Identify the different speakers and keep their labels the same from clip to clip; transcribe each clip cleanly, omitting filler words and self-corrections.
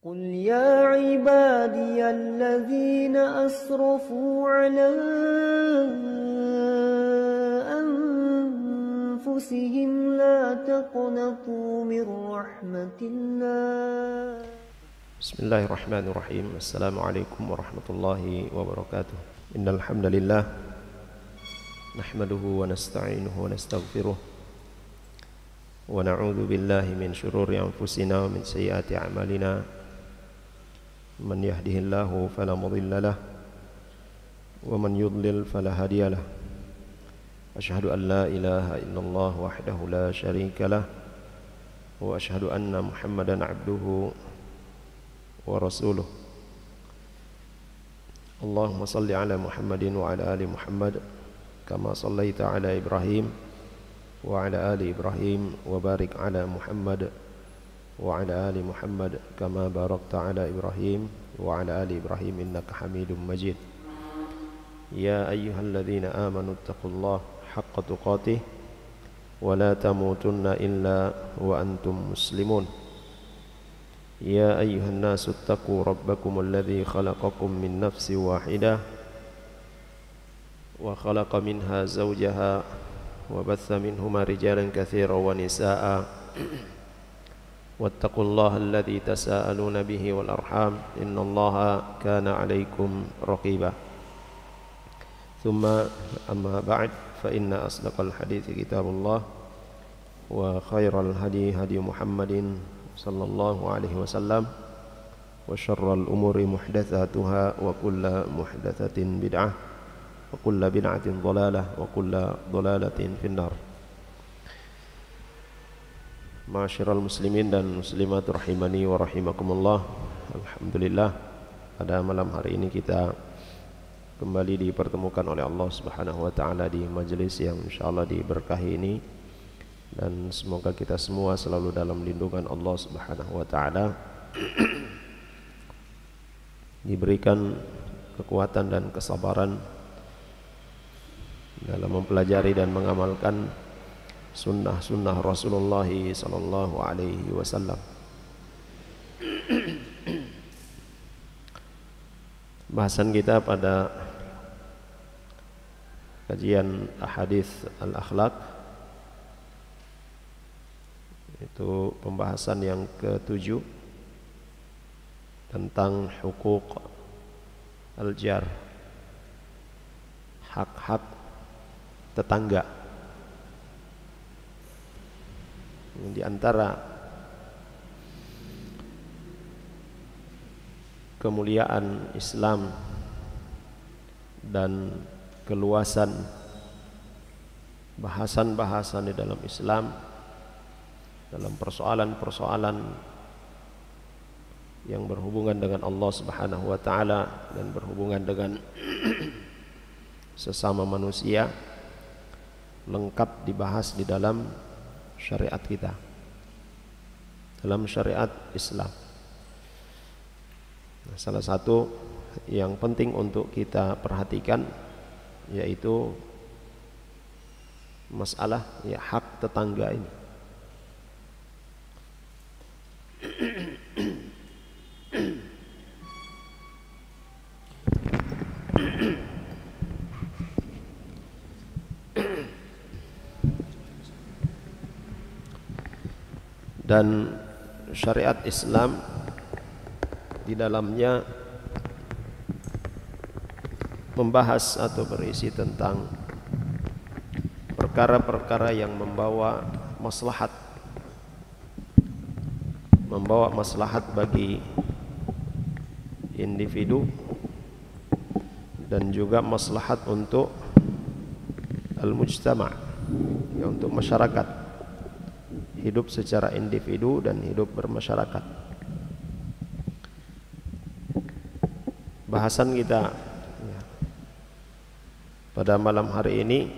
Speaker 1: قل يا عبادي الذين أسرفوا على أنفسهم لا تقنطوا من رحمة الله.
Speaker 2: بسم الله الرحمن الرحيم. السلام عليكم ورحمة الله وبركاته. إن الحمد لله نحمده ونستعينه ونستغفره ونعوذ بالله من شرور أنفسنا ومن سيئات أعمالنا. من يهده الله فلا مضل له ومن يضلل فلا هادي له. أشهد أن لا إله إلا الله وحده لا شريك له وأشهد أن محمدا عبده ورسوله. اللهم صل على محمد وعلى آل محمد كما صليت على إبراهيم وعلى آل إبراهيم وبارك على محمد وعلى آل محمد كما باركت على إبراهيم وعلى آل إبراهيم إنك حميد مجيد. يا أيها الذين آمنوا اتقوا الله حق تقاته ولا تموتن إلا وأنتم مسلمون. يا أيها الناس اتقوا ربكم الذي خلقكم من نفس واحدة وخلق منها زوجها وبث منهما رجالا كثيرا ونساء واتقوا الله الذي تساءلون به والأرحام إن الله كان عليكم رقيبا. ثم أما بعد فإن أصدق الحديث كتاب الله وخير الهدي هدي محمد صلى الله عليه وسلم وشر الأمور محدثاتها وكل محدثة بدعة وكل بدعة ضلالة وكل ضلالة في النار. Ma'asyiral muslimin dan muslimat rahimani wa rahimakumullah. Alhamdulillah, pada malam hari ini kita kembali dipertemukan oleh Allah Subhanahu wa taala di majelis yang insyaallah diberkahi ini, dan semoga kita semua selalu dalam lindungan Allah Subhanahu wa taala, diberikan kekuatan dan kesabaran dalam mempelajari dan mengamalkan sunnah-sunnah Rasulullah sallallahu alaihi wasallam. Bahasan kita pada kajian ahadits al-akhlaq itu pembahasan yang ke-7 tentang hukuk al-jar, hak-hak tetangga. Di antara kemuliaan Islam dan keluasan bahasan-bahasan di dalam Islam, dalam persoalan-persoalan yang berhubungan dengan Allah Subhanahu wa taala dan berhubungan dengan sesama manusia, lengkap dibahas di dalam syariat kita, dalam syariat Islam. Nah, salah satu yang penting untuk kita perhatikan yaitu masalah ya hak tetangga ini. Dan syariat Islam di dalamnya membahas atau berisi tentang perkara-perkara yang membawa maslahat bagi individu dan juga maslahat untuk al-mujtama', ya, untuk masyarakat, hidup secara individu dan hidup bermasyarakat. Bahasan kita ya, pada malam hari ini,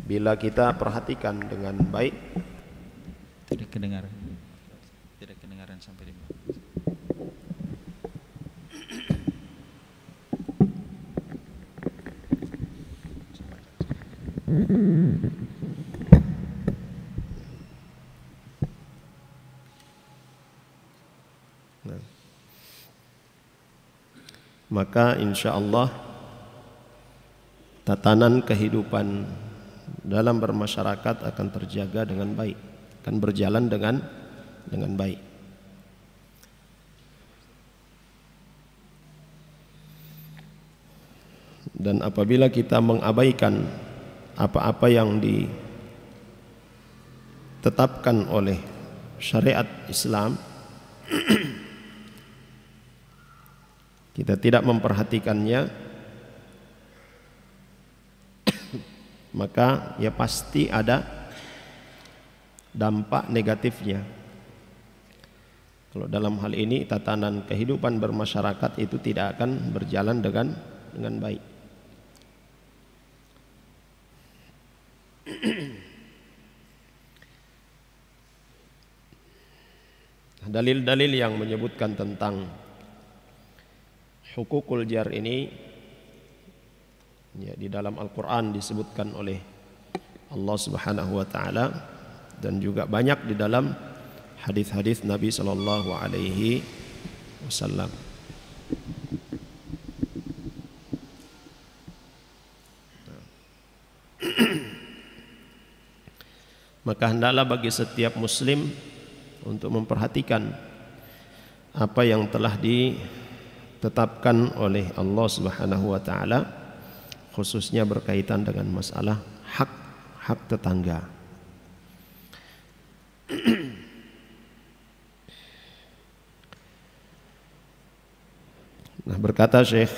Speaker 2: bila kita perhatikan dengan baik,
Speaker 3: tidak kedengaran sampai di bawah.
Speaker 2: maka insya Allah tatanan kehidupan dalam bermasyarakat akan terjaga dengan baik, akan berjalan dengan baik. Dan apabila kita mengabaikan apa-apa yang ditetapkan oleh syariat Islam, kita tidak memperhatikannya, maka ya pasti ada dampak negatifnya. Kalau dalam hal ini tatanan kehidupan bermasyarakat itu tidak akan berjalan dengan baik. Dalil-dalil yang menyebutkan tentang hukukul jar ini ya, di dalam Al-Quran disebutkan oleh Allah Subhanahu wa ta'ala, dan juga banyak di dalam hadis-hadis Nabi Sallallahu Alaihi Wasallam. Maka hendaklah bagi setiap muslim untuk memperhatikan apa yang telah ditetapkan oleh Allah Subhanahu wa ta'ala, khususnya berkaitan dengan masalah hak tetangga. Nah, berkata Syekh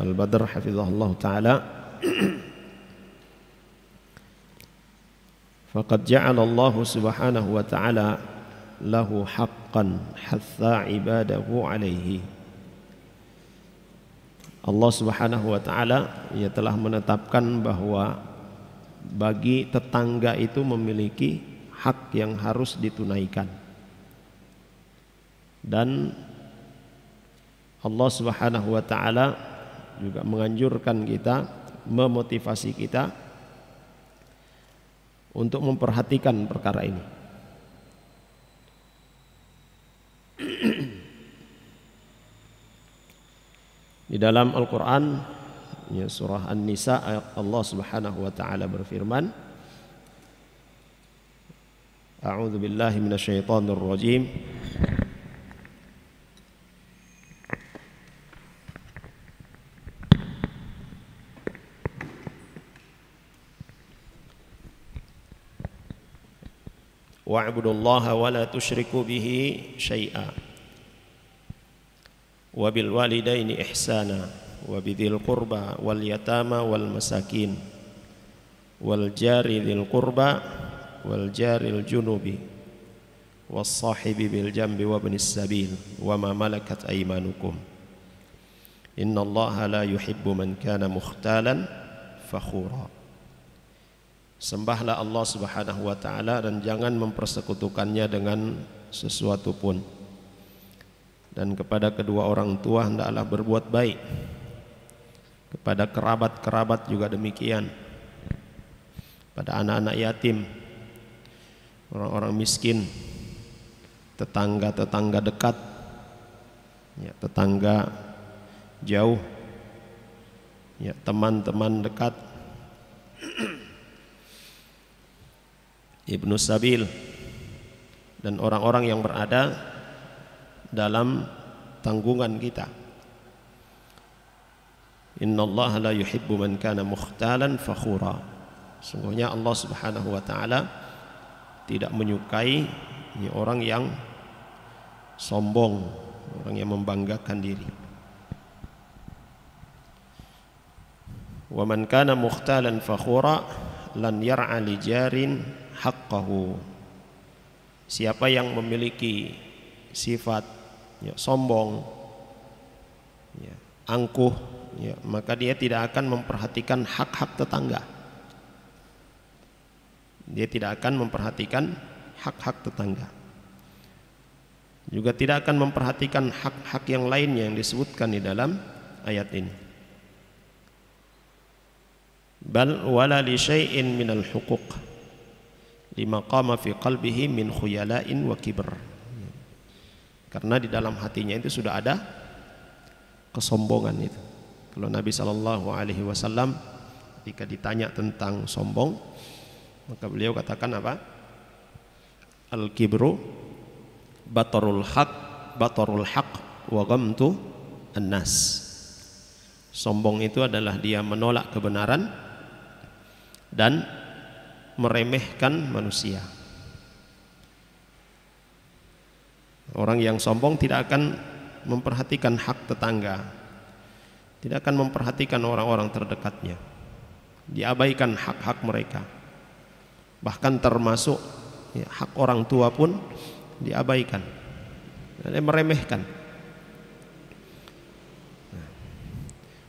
Speaker 2: Al-Badr hafizahullah ta'ala, faqad ja'ala Allah Subhanahu wa ta'ala lahu haqqan hatha ibadahu alaihi. Allah Subhanahu wa ta'ala ia telah menetapkan bahwa bagi tetangga itu memiliki hak yang harus ditunaikan. Dan Allah Subhanahu wa ta'ala juga menganjurkan kita, memotivasi kita untuk memperhatikan perkara ini. Di dalam Al-Quran ya, surah An-Nisa, Allah Subhanahu wa ta'ala berfirman, A'udzu billahi minasyaitonir rajim. Wa'budullaha wa la tusyriku bihi syai'a wa bil walidaini ihsana wa bidzil qurba wal yatama wal masakin wal jari dzil qurba wal jaril junubi was sahibi bil jambi wa ibnis sabil wa ma malakat aymanukum innallaha la yuhibbu man kana mukhtalan fakhura. Sembahlah Allah Subhanahu wa ta'ala dan jangan mempersekutukannya dengan sesuatu pun. Dan kepada kedua orang tua hendaklah berbuat baik. Kepada kerabat-kerabat juga demikian. Pada anak-anak yatim, orang-orang miskin, tetangga-tetangga dekat, ya, tetangga jauh, ya, teman-teman dekat, Ibnu Sabil, dan orang-orang yang berada dalam tanggungan kita. Innallaha la yuhibbu man kana mukhtalan fakhura. Sungguhnya Allah Subhanahu wa ta'ala tidak menyukai orang yang sombong, orang yang membanggakan diri. Wa man kana mukhtalan fakhura lan yar'a li jarin haqqahu. Siapa yang memiliki sifat ya, sombong, ya, angkuh, ya, maka dia tidak akan memperhatikan hak-hak tetangga. Dia tidak akan memperhatikan hak-hak tetangga. Juga tidak akan memperhatikan hak-hak yang lainnya yang disebutkan di dalam ayat ini. Bal wala li syai'in minal huquq lima qama fi qalbihi min khuyala'in wa kibr. Karena di dalam hatinya itu sudah ada kesombongan itu. Kalau Nabi SAW ketika ditanya tentang sombong, maka beliau katakan apa? Al-kibru batarul haq wa ghamtu an-nas. Sombong itu adalah dia menolak kebenaran dan meremehkan manusia. Orang yang sombong tidak akan memperhatikan hak tetangga, tidak akan memperhatikan orang-orang terdekatnya, diabaikan hak-hak mereka, bahkan termasuk hak orang tua pun diabaikan, dan meremehkan.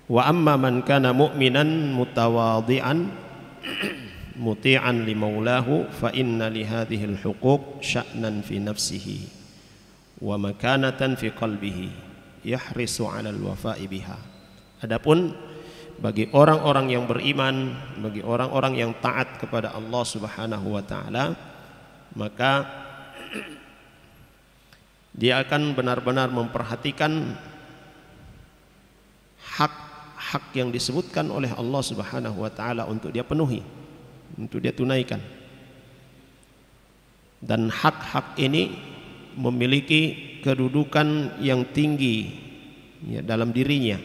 Speaker 2: Wa amma man kana mu'minan mutawadhi'an muti'an li maulahu fa inna li hadhihi al-huquq sya'nan fi nafsihi wa makanatan fi qalbihi yahrisu 'ala al-wafa'i biha. Adapun bagi orang-orang yang beriman, bagi orang-orang yang taat kepada Allah Subhanahu wa taala, maka dia akan benar-benar memperhatikan hak yang disebutkan oleh Allah Subhanahu wa taala untuk dia penuhi, untuk dia tunaikan. Dan hak-hak ini memiliki kedudukan yang tinggi dalam dirinya.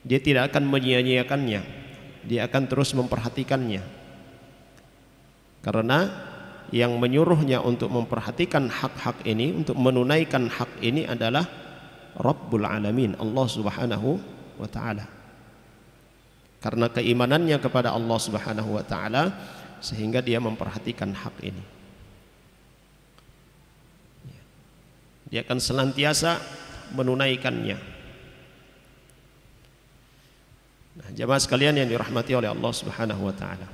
Speaker 2: Dia tidak akan menyia-nyiakannya, dia akan terus memperhatikannya. Karena yang menyuruhnya untuk memperhatikan hak-hak ini, untuk menunaikan hak ini adalah Rabbul Alamin, Allah Subhanahu wa ta'ala. Karena keimanannya kepada Allah Subhanahu wa ta'ala, sehingga dia memperhatikan hak ini. Dia akan senantiasa menunaikannya. Nah, jamaah sekalian yang dirahmati oleh Allah Subhanahu wa ta'ala,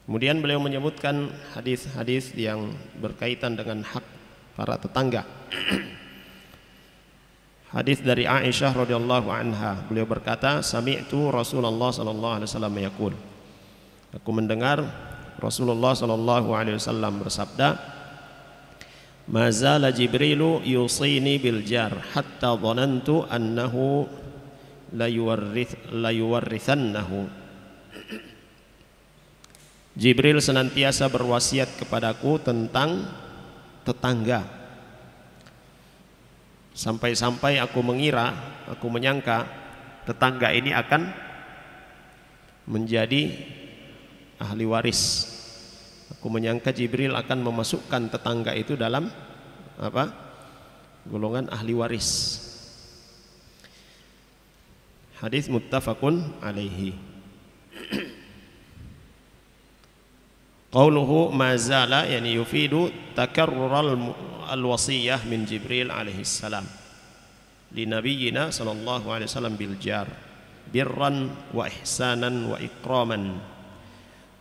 Speaker 2: kemudian beliau menyebutkan hadis-hadis yang berkaitan dengan hak para tetangga. Hadis dari Aisyah radhiyallahu anha, beliau berkata, sami'tu Rasulullah sallallahu alaihi wasallam yaqul, aku mendengar Rasulullah sallallahu alaihi wasallam bersabda, ma zala Jibrilu yusini bil jar hatta dhanantu annahu la yuwarrithannahu. Jibril senantiasa berwasiat kepadaku tentang tetangga, sampai-sampai aku menyangka tetangga ini akan menjadi ahli waris. Aku menyangka Jibril akan memasukkan tetangga itu dalam golongan ahli waris. Hadis muttafaqun alaihi. Qauluhu ma zala yani yufidu takarrur al-wasiyah min Jibril alaihi salam li nabiyyina sallallahu alaihi wasallam bil jar birran wa ihsanan wa ikraman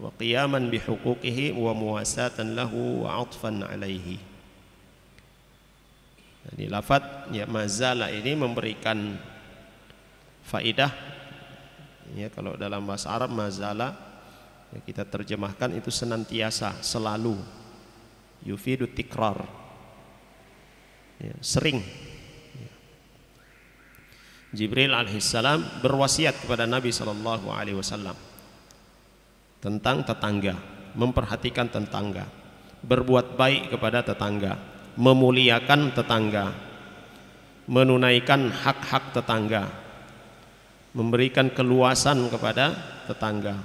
Speaker 2: wa qiyaman bi huquqihi wa muwasatan lahu wa 'atfan alaihi. Jadi lafaz ya mazala ini memberikan faidah ya, kalau dalam bahasa Arab mazala ya, kita terjemahkan itu senantiasa, selalu, yufidu tikrar ya, sering ya. Jibril alaihissalam berwasiat kepada Nabi SAW tentang tetangga, memperhatikan tetangga, berbuat baik kepada tetangga, memuliakan tetangga, menunaikan hak-hak tetangga, memberikan keluasan kepada tetangga,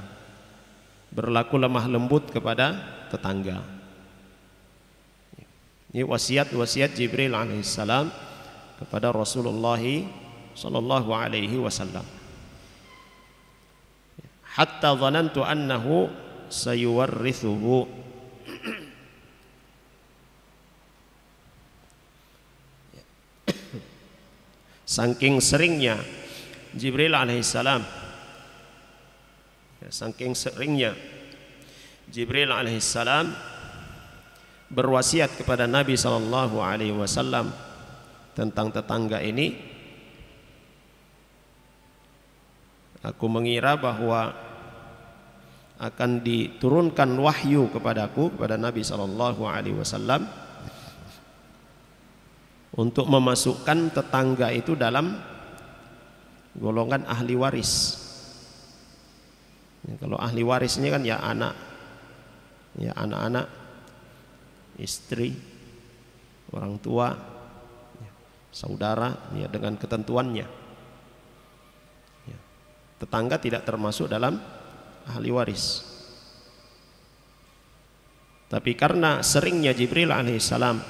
Speaker 2: berlaku lemah lembut kepada tetangga. Ini wasiat Jibril alaihissalam kepada Rasulullah sallallahu alaihi wasallam. Hatta dhanantu annahu sayuwarrithuhu. Saking seringnya Jibril alaihissalam, saking seringnya Jibril alaihissalam berwasiat kepada Nabi sallallahu alaihi wasallam tentang tetangga ini, aku mengira bahwa akan diturunkan wahyu kepadaku, kepada Nabi sallallahu alaihi wasallam, untuk memasukkan tetangga itu dalam golongan ahli waris. Kalau ahli waris ini kan ya anak-anak, istri, orang tua, saudara, ya dengan ketentuannya. Tetangga tidak termasuk dalam ahli waris. Tapi karena seringnya Jibril alaihissalam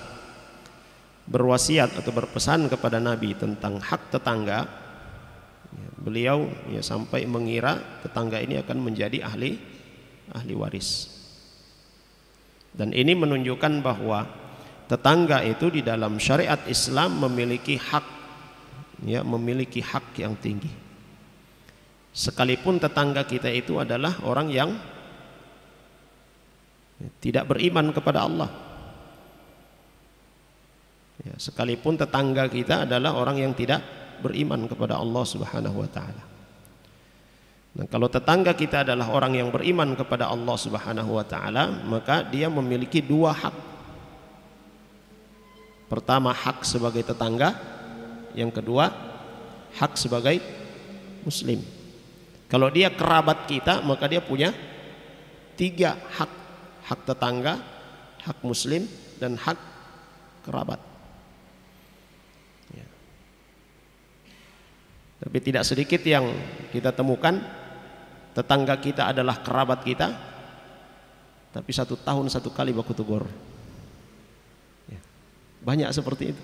Speaker 2: berwasiat atau berpesan kepada Nabi tentang hak tetangga, beliau sampai mengira tetangga ini akan menjadi ahli waris. Dan ini menunjukkan bahwa tetangga itu di dalam syariat Islam memiliki hak yang tinggi. Sekalipun tetangga kita itu adalah orang yang tidak beriman kepada Allah. Sekalipun tetangga kita adalah orang yang tidak beriman kepada Allah Subhanahu wa taala. Nah, kalau tetangga kita adalah orang yang beriman kepada Allah Subhanahu wa taala, maka dia memiliki dua hak. Pertama, hak sebagai tetangga, yang kedua, hak sebagai muslim. Kalau dia kerabat kita, maka dia punya tiga hak: hak tetangga, hak muslim, dan hak kerabat. Tapi tidak sedikit yang kita temukan tetangga kita adalah kerabat kita, tapi 1 tahun 1 kali baku tegur. Banyak seperti itu.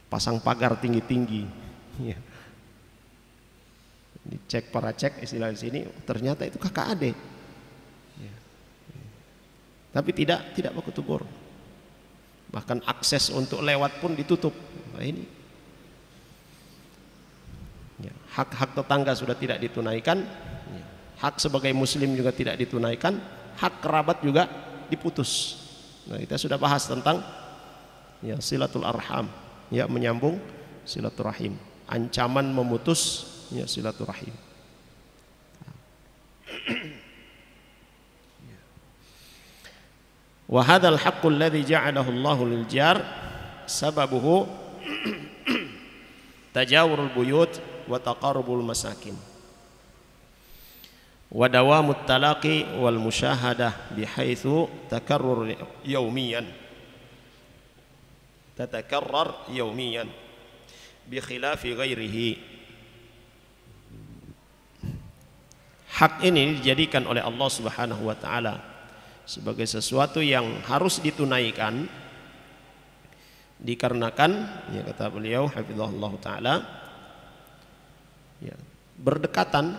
Speaker 2: Pasang pagar tinggi-tinggi. Dicek para cek istilah di sini, ternyata itu kakak adik. Tapi tidak baku tegur. Bahkan akses untuk lewat pun ditutup. Nah, ini hak-hak tetangga sudah tidak ditunaikan, hak sebagai muslim juga tidak ditunaikan, hak kerabat juga diputus. Nah, kita sudah bahas tentang silatul arham, menyambung silaturahim, ancaman memutus silaturahim. Wa hadzal haqqul ladzi ja'alahu Allahu lil jar sababuhu tajawurul buyut wa taqarrubul masakin wa dawamut talaqi wal musyahadah bihaitsu takarrur yawmiyan tatakarrar yawmiyan bi khilafi ghairihi. Hak ini dijadikan oleh Allah Subhanahu wa taala sebagai sesuatu yang harus ditunaikan, dikarenakan kata beliau hafizahullah taala berdekatan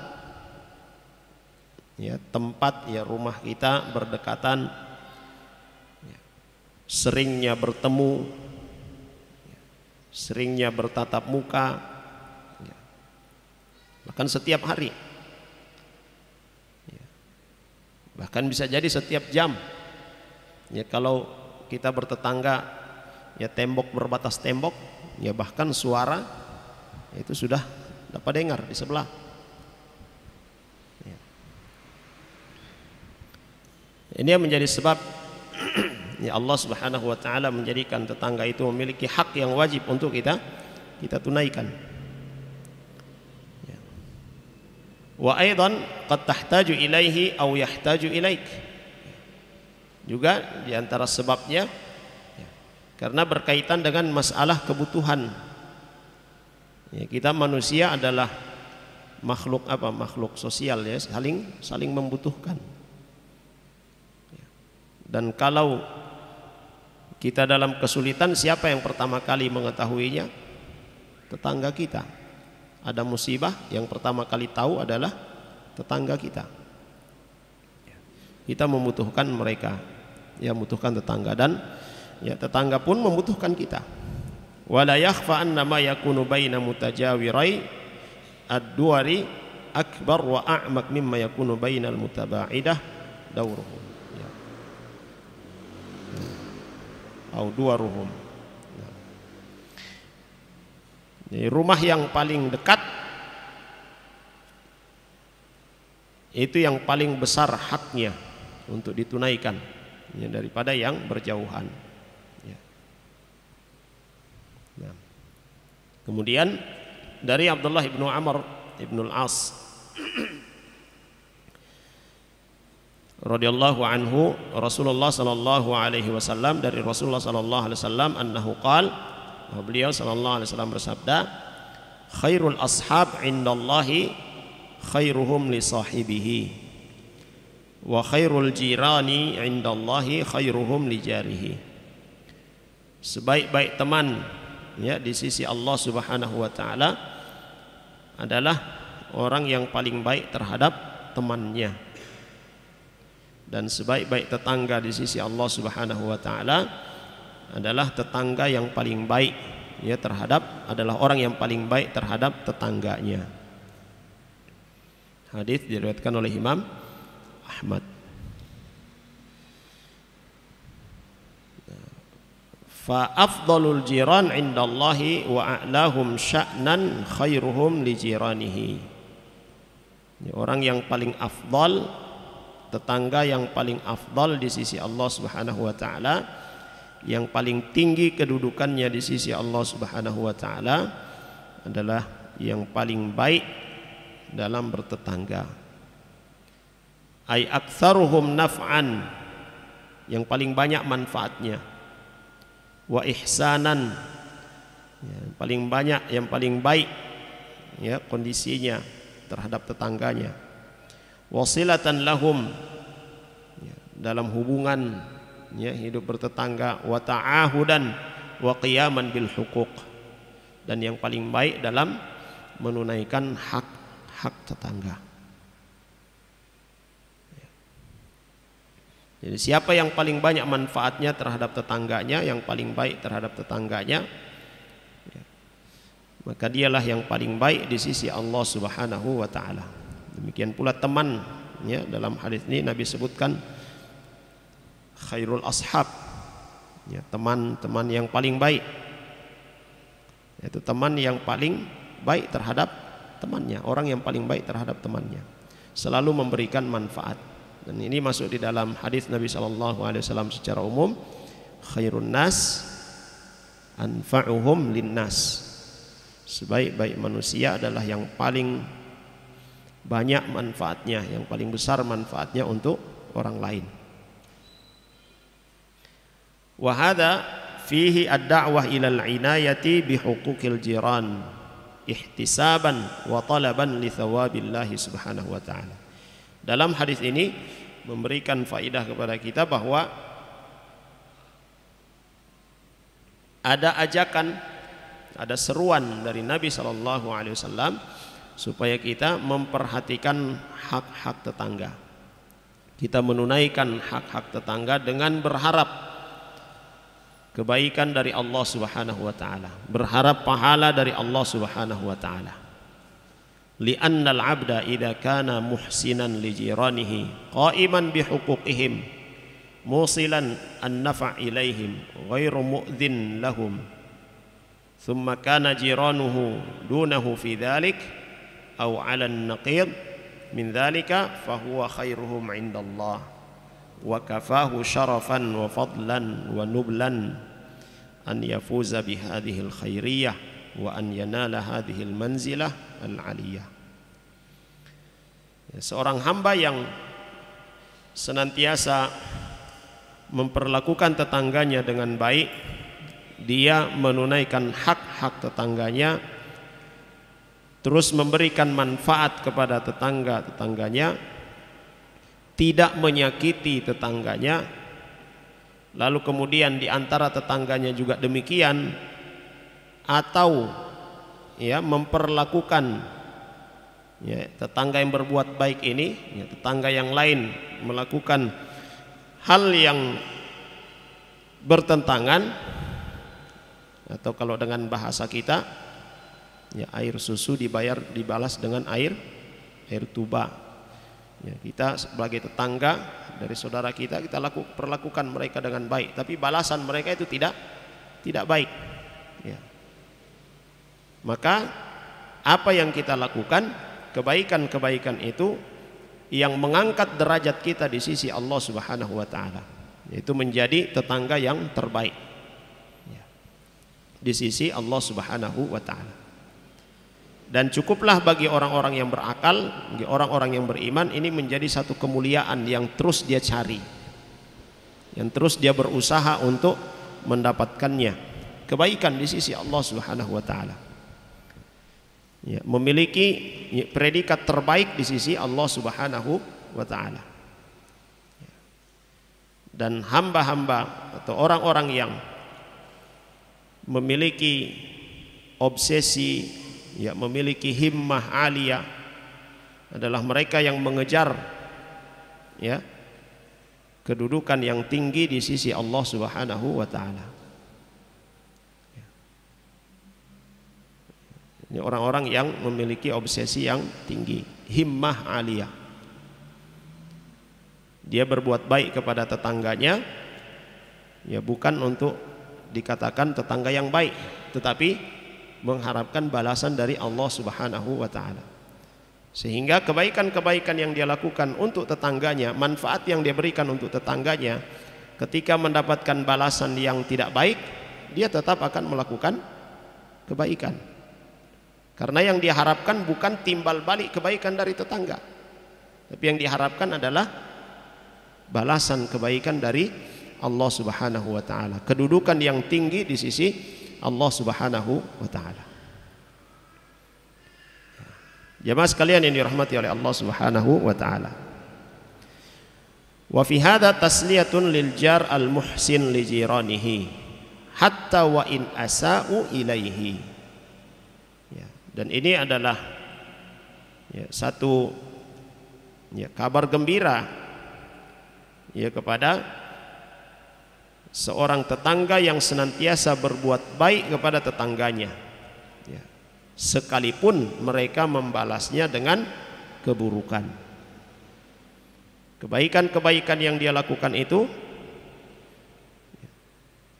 Speaker 2: tempat rumah kita berdekatan, seringnya bertemu, seringnya bertatap muka, bahkan setiap hari, bahkan bisa jadi setiap jam. Kalau kita bertetangga tembok berbatas tembok, bahkan suara itu sudah dapat dengar di sebelah. Ini yang menjadi sebab Allah Subhanahu wa taala menjadikan tetangga itu memiliki hak yang wajib untuk kita tunaikan. Wa aidan qad tahtaju ilaihi aw yahtaju ilaik. Juga di antara sebabnya karena berkaitan dengan masalah kebutuhan. Kita manusia adalah makhluk makhluk sosial, saling membutuhkan. Dan kalau kita dalam kesulitan, siapa yang pertama kali mengetahuinya? Tetangga kita. Ada musibah, yang pertama kali tahu adalah tetangga kita. Kita membutuhkan mereka, membutuhkan tetangga, dan tetangga pun membutuhkan kita. Wala yakhfa anna ma yakunu baina mutajawirai ad-duwari akbar wa a'mak mimma yakunu bainal mutaba'idah dawruhum au duwaruhum. Jadi rumah yang paling dekat itu yang paling besar haknya untuk ditunaikan daripada yang berjauhan. Kemudian dari Abdullah ibnu Amr ibnu al-As radhiyallahu anhu, Rasulullah sallallahu alaihi wasallam, dari Rasulullah sallallahu alaihi wasallam annahu qala, beliau sallallahu alaihi wasallam bersabda, khairul ashab indallahi khairuhum li sahibihi wa khairul jirani indallahi khairuhum li jarihi. Sebaik-baik teman ya di sisi Allah Subhanahu wa taala adalah orang yang paling baik terhadap temannya. Dan sebaik-baik tetangga di sisi Allah Subhanahu wa taala adalah tetangga yang paling baik ya adalah orang yang paling baik terhadap tetangganya. Hadis diriwayatkan oleh Imam Ahmad. Fa afdalul jiran indallahi wa a'lahum sya'nan khairuhum li jiranihi. Orang yang paling afdal, tetangga yang paling afdal di sisi Allah Subhanahu wa taala, yang paling tinggi kedudukannya di sisi Allah Subhanahu wa taala adalah yang paling baik dalam bertetangga. Ai aktsaruhum naf'an, yang paling banyak manfaatnya. Wa ihsanan, yang paling banyak, yang paling baik ya kondisinya terhadap tetangganya. Wasilatan lahum, ya, dalam hubungan ya hidup bertetangga. Wa ta'ahudan wa qiyaman bil huquq, dan yang paling baik dalam menunaikan hak tetangga. Ya. Jadi siapa yang paling banyak manfaatnya terhadap tetangganya, yang paling baik terhadap tetangganya, ya, maka dialah yang paling baik di sisi Allah Subhanahu wa taala. Demikian pula teman ya, dalam hadis ini Nabi sebutkan khairul ashab ya, teman-teman yang paling baik, yaitu teman yang paling baik terhadap temannya, orang yang paling baik terhadap temannya, selalu memberikan manfaat. Dan ini masuk di dalam hadis Nabi sallallahu alaihi wasallam secara umum, khairun nas anfa'uhum linnas. Sebaik-baik manusia adalah yang paling banyak manfaatnya, yang paling besar manfaatnya untuk orang lain. Wa hadza fihi ad-da'wah ila al-inayati bi huquqil jiran ihtisaban wa talaban li thawabillahi subhanahu wa ta'ala. Dalam hadis ini memberikan faedah kepada kita bahwa ada ajakan, ada seruan dari Nabi sallallahu alaihi wasallam supaya kita memperhatikan hak-hak tetangga. Kita menunaikan hak-hak tetangga dengan berharap kebaikan dari Allah Subhanahu wa taala, berharap pahala dari Allah Subhanahu wa taala. Li'anna al-'abda idza kana muhsinan li jiranihi qa'iman bi huquqihim musilan an-naf' ilaihim ghairu mu'dhin lahum thumma kana jiranuhu dunahu fi dhalik aw 'ala an-naqid min dhalika fahuwa khairuhum 'indallah wa kafahu syarafan wa fadlan wa nublan an yafuza bi hadhihi al-khairiyah wa an yanala hadhihi al-manzilah al-'aliyah. Seorang hamba yang senantiasa memperlakukan tetangganya dengan baik, dia menunaikan hak-hak tetangganya, terus memberikan manfaat kepada tetangga-tetangganya, tidak menyakiti tetangganya, lalu kemudian di antara tetangganya juga demikian, atau ya memperlakukan ya tetangga yang berbuat baik ini, ya tetangga yang lain melakukan hal yang bertentangan, atau kalau dengan bahasa kita ya air susu dibalas dengan air tuba. Ya, kita sebagai tetangga dari saudara kita perlakukan mereka dengan baik, tapi balasan mereka itu tidak baik. Ya. Maka apa yang kita lakukan, kebaikan-kebaikan itu yang mengangkat derajat kita di sisi Allah Subhanahu wa taala, yaitu menjadi tetangga yang terbaik ya, di sisi Allah Subhanahu wa taala. Dan cukuplah bagi orang-orang yang berakal, bagi orang-orang yang beriman, ini menjadi satu kemuliaan yang terus dia cari, yang terus dia berusaha untuk mendapatkannya, kebaikan di sisi Allah Subhanahu wa taala. Ya, memiliki predikat terbaik di sisi Allah Subhanahu wa taala. Dan hamba-hamba atau orang-orang yang memiliki obsesi, ya, memiliki himmah aliyah, adalah mereka yang mengejar, ya, kedudukan yang tinggi di sisi Allah Subhanahu wa taala. Ini orang-orang yang memiliki obsesi yang tinggi, himmah aliyah. Dia berbuat baik kepada tetangganya, ya, bukan untuk dikatakan tetangga yang baik, tetapi mengharapkan balasan dari Allah Subhanahu wa taala. Sehingga kebaikan-kebaikan yang dia lakukan untuk tetangganya, manfaat yang dia berikan untuk tetangganya, ketika mendapatkan balasan yang tidak baik, dia tetap akan melakukan kebaikan. Karena yang diharapkan bukan timbal balik kebaikan dari tetangga, tapi yang diharapkan adalah balasan kebaikan dari Allah Subhanahu wa taala, kedudukan yang tinggi di sisi Allah Subhanahu wa taala. Jamaah sekalian yang dirahmati oleh Allah Subhanahu wa taala. Wa fi hadza tasliyatun lil jar al muhsin li jiranihi hatta wa in asa'u ilaihi. Ya, dan ini adalah, ya, satu, ya, kabar gembira, ya, kepada seorang tetangga yang senantiasa berbuat baik kepada tetangganya, ya, sekalipun mereka membalasnya dengan keburukan. Kebaikan-kebaikan yang dia lakukan itu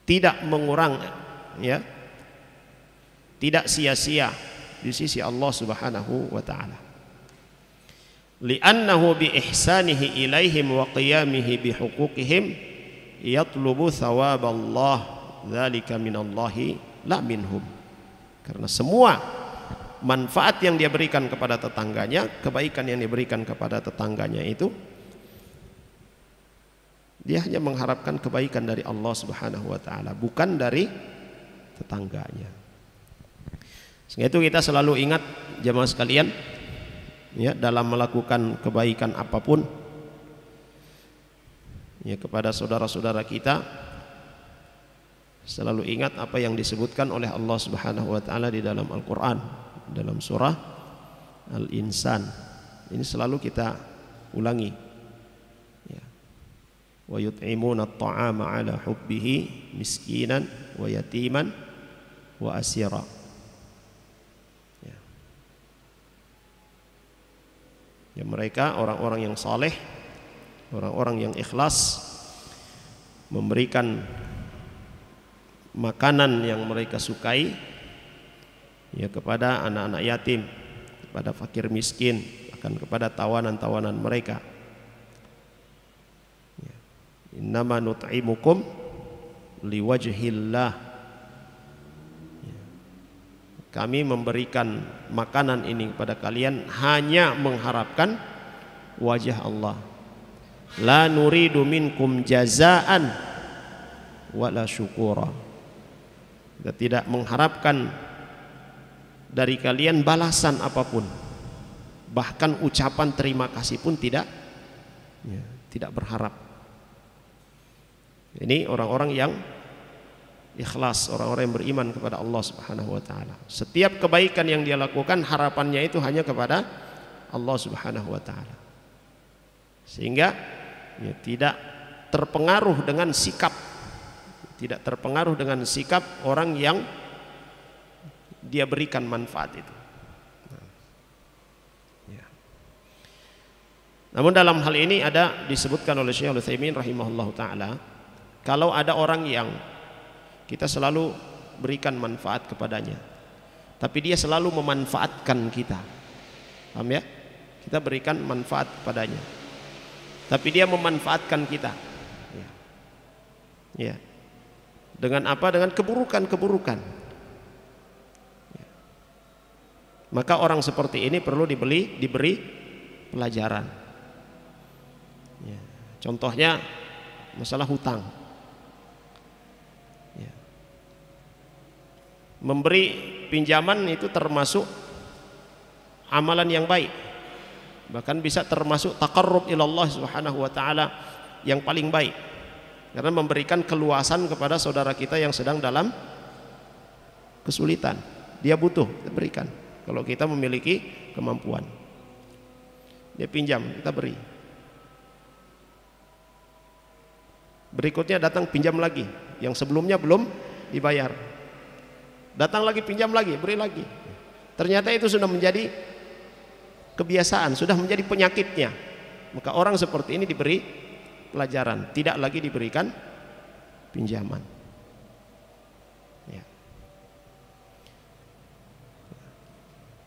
Speaker 2: tidak mengurang, ya, tidak sia-sia di sisi Allah Subhanahu wa taala. Li'annahu bi ihsanihi ilaihim wa qiyamihi bi huquqihim yatlubu thawaballah dzalika minallahi la minhum. Karena semua manfaat yang dia berikan kepada tetangganya, kebaikan yang diberikan kepada tetangganya itu, dia hanya mengharapkan kebaikan dari Allah Subhanahu wa taala, bukan dari tetangganya. Sehingga itu kita selalu ingat, jamaah sekalian, ya, dalam melakukan kebaikan apapun, ya, kepada saudara-saudara kita, selalu ingat apa yang disebutkan oleh Allah Subhanahu wa taala di dalam Al-Qur'an, dalam surah Al-Insan. Ini selalu kita ulangi, ya. Wa yut'imuna at-ta'ama 'ala hubbihi miskinan wa yatiman wa asira. Ya. Ya, mereka orang-orang yang saleh, orang-orang yang ikhlas memberikan makanan yang mereka sukai, ya, kepada anak-anak yatim, kepada fakir miskin, bahkan kepada tawanan-tawanan mereka. Ya. Innama nut'imukum liwajhillah. Ya. Kami memberikan makanan ini kepada kalian hanya mengharapkan wajah Allah. La nuridu minkum jazaan wala syukura. Kita tidak mengharapkan dari kalian balasan apapun, bahkan ucapan terima kasih pun tidak, ya, tidak berharap. Ini orang-orang yang ikhlas, orang-orang yang beriman kepada Allah Subhanahu wa taala. Setiap kebaikan yang dia lakukan, harapannya itu hanya kepada Allah Subhanahu wa taala. Sehingga, ya, tidak terpengaruh dengan sikap, tidak terpengaruh dengan sikap orang yang dia berikan manfaat itu. Ya. Namun dalam hal ini ada disebutkan oleh Syekh Al-Utsaimin rahimahullahu taala, kalau ada orang yang kita selalu berikan manfaat kepadanya, tapi dia selalu memanfaatkan kita, paham ya? Kita berikan manfaat kepadanya, tapi dia memanfaatkan kita, ya. Ya. Dengan apa? Dengan keburukan-keburukan. Ya. Maka orang seperti ini perlu diberi pelajaran. Ya. Contohnya masalah hutang. Ya. Memberi pinjaman itu termasuk amalan yang baik. Bahkan bisa termasuk taqarrub ilallah subhanahu wa ta'ala yang paling baik. Karena memberikan keluasan kepada saudara kita yang sedang dalam kesulitan. Dia butuh, kita berikan. Kalau kita memiliki kemampuan, dia pinjam, kita beri. Berikutnya datang pinjam lagi, yang sebelumnya belum dibayar. Datang lagi pinjam lagi, beri lagi. Ternyata itu sudah menjadi kebiasaan, sudah menjadi penyakitnya. Maka orang seperti ini diberi pelajaran, tidak lagi diberikan pinjaman. Ya.